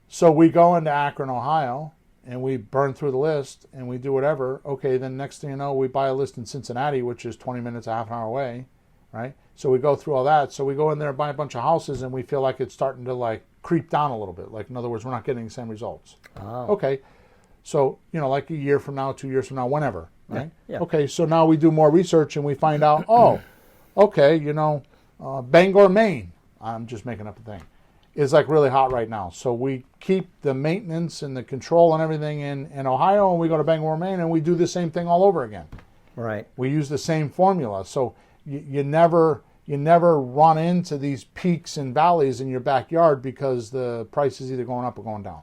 so we go into Akron, Ohio, and we burn through the list, and we do whatever. Okay, then next thing you know, we buy a list in Cincinnati, which is 20 minutes, a half an hour away, right? So we go through all that. So we go in there and buy a bunch of houses, and we feel like it's starting to creep down a little bit. Like, in other words, we're not getting the same results. Oh. Okay, so, like a year from now, 2 years from now, whenever, right? Yeah. Okay, so now we do more research and we find out, Bangor, Maine, I'm just making up a thing, is really hot right now. So we keep the maintenance and the control and everything in Ohio, and we go to Bangor, Maine, and we do the same thing all over again. Right. We use the same formula. So you never run into these peaks and valleys in your backyard because the price is either going up or going down.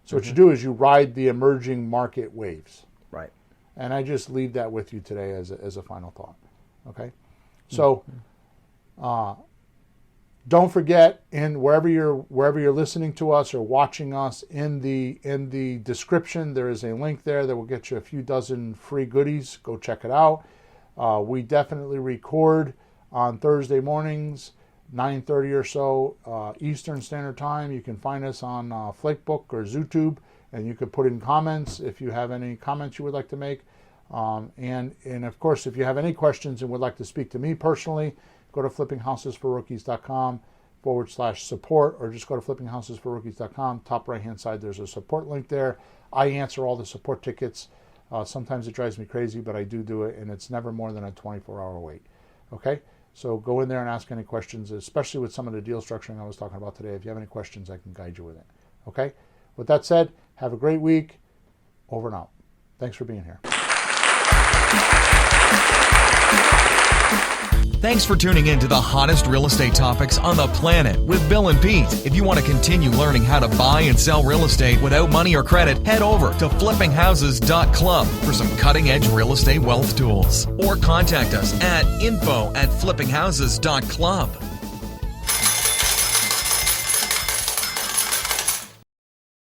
So what you do is you ride the emerging market waves. Right. And I just leave that with you today as a final thought. Okay? So don't forget, wherever you're listening to us or watching us, in the description there is a link there that will get you a few dozen free goodies. Go check it out. We definitely record on Thursday mornings, 9:30 or so Eastern Standard Time. You can find us on Flakebook or ZooTube, and you could put in comments if you have any comments you would like to make. And of course, if you have any questions and would like to speak to me personally, go to flippinghousesforrookies.com/support, or just go to flippinghousesforrookies.com. Top right-hand side, there's a support link there. I answer all the support tickets. Sometimes it drives me crazy, but I do it, and it's never more than a 24-hour wait. Okay? So go in there and ask any questions, especially with some of the deal structuring I was talking about today. If you have any questions, I can guide you with it. Okay? With that said, have a great week. Over and out. Thanks for being here. Thanks for tuning in to the hottest real estate topics on the planet with Bill and Pete. If you want to continue learning how to buy and sell real estate without money or credit, head over to flippinghouses.club for some cutting-edge real estate wealth tools. Or contact us at info@flippinghouses.club.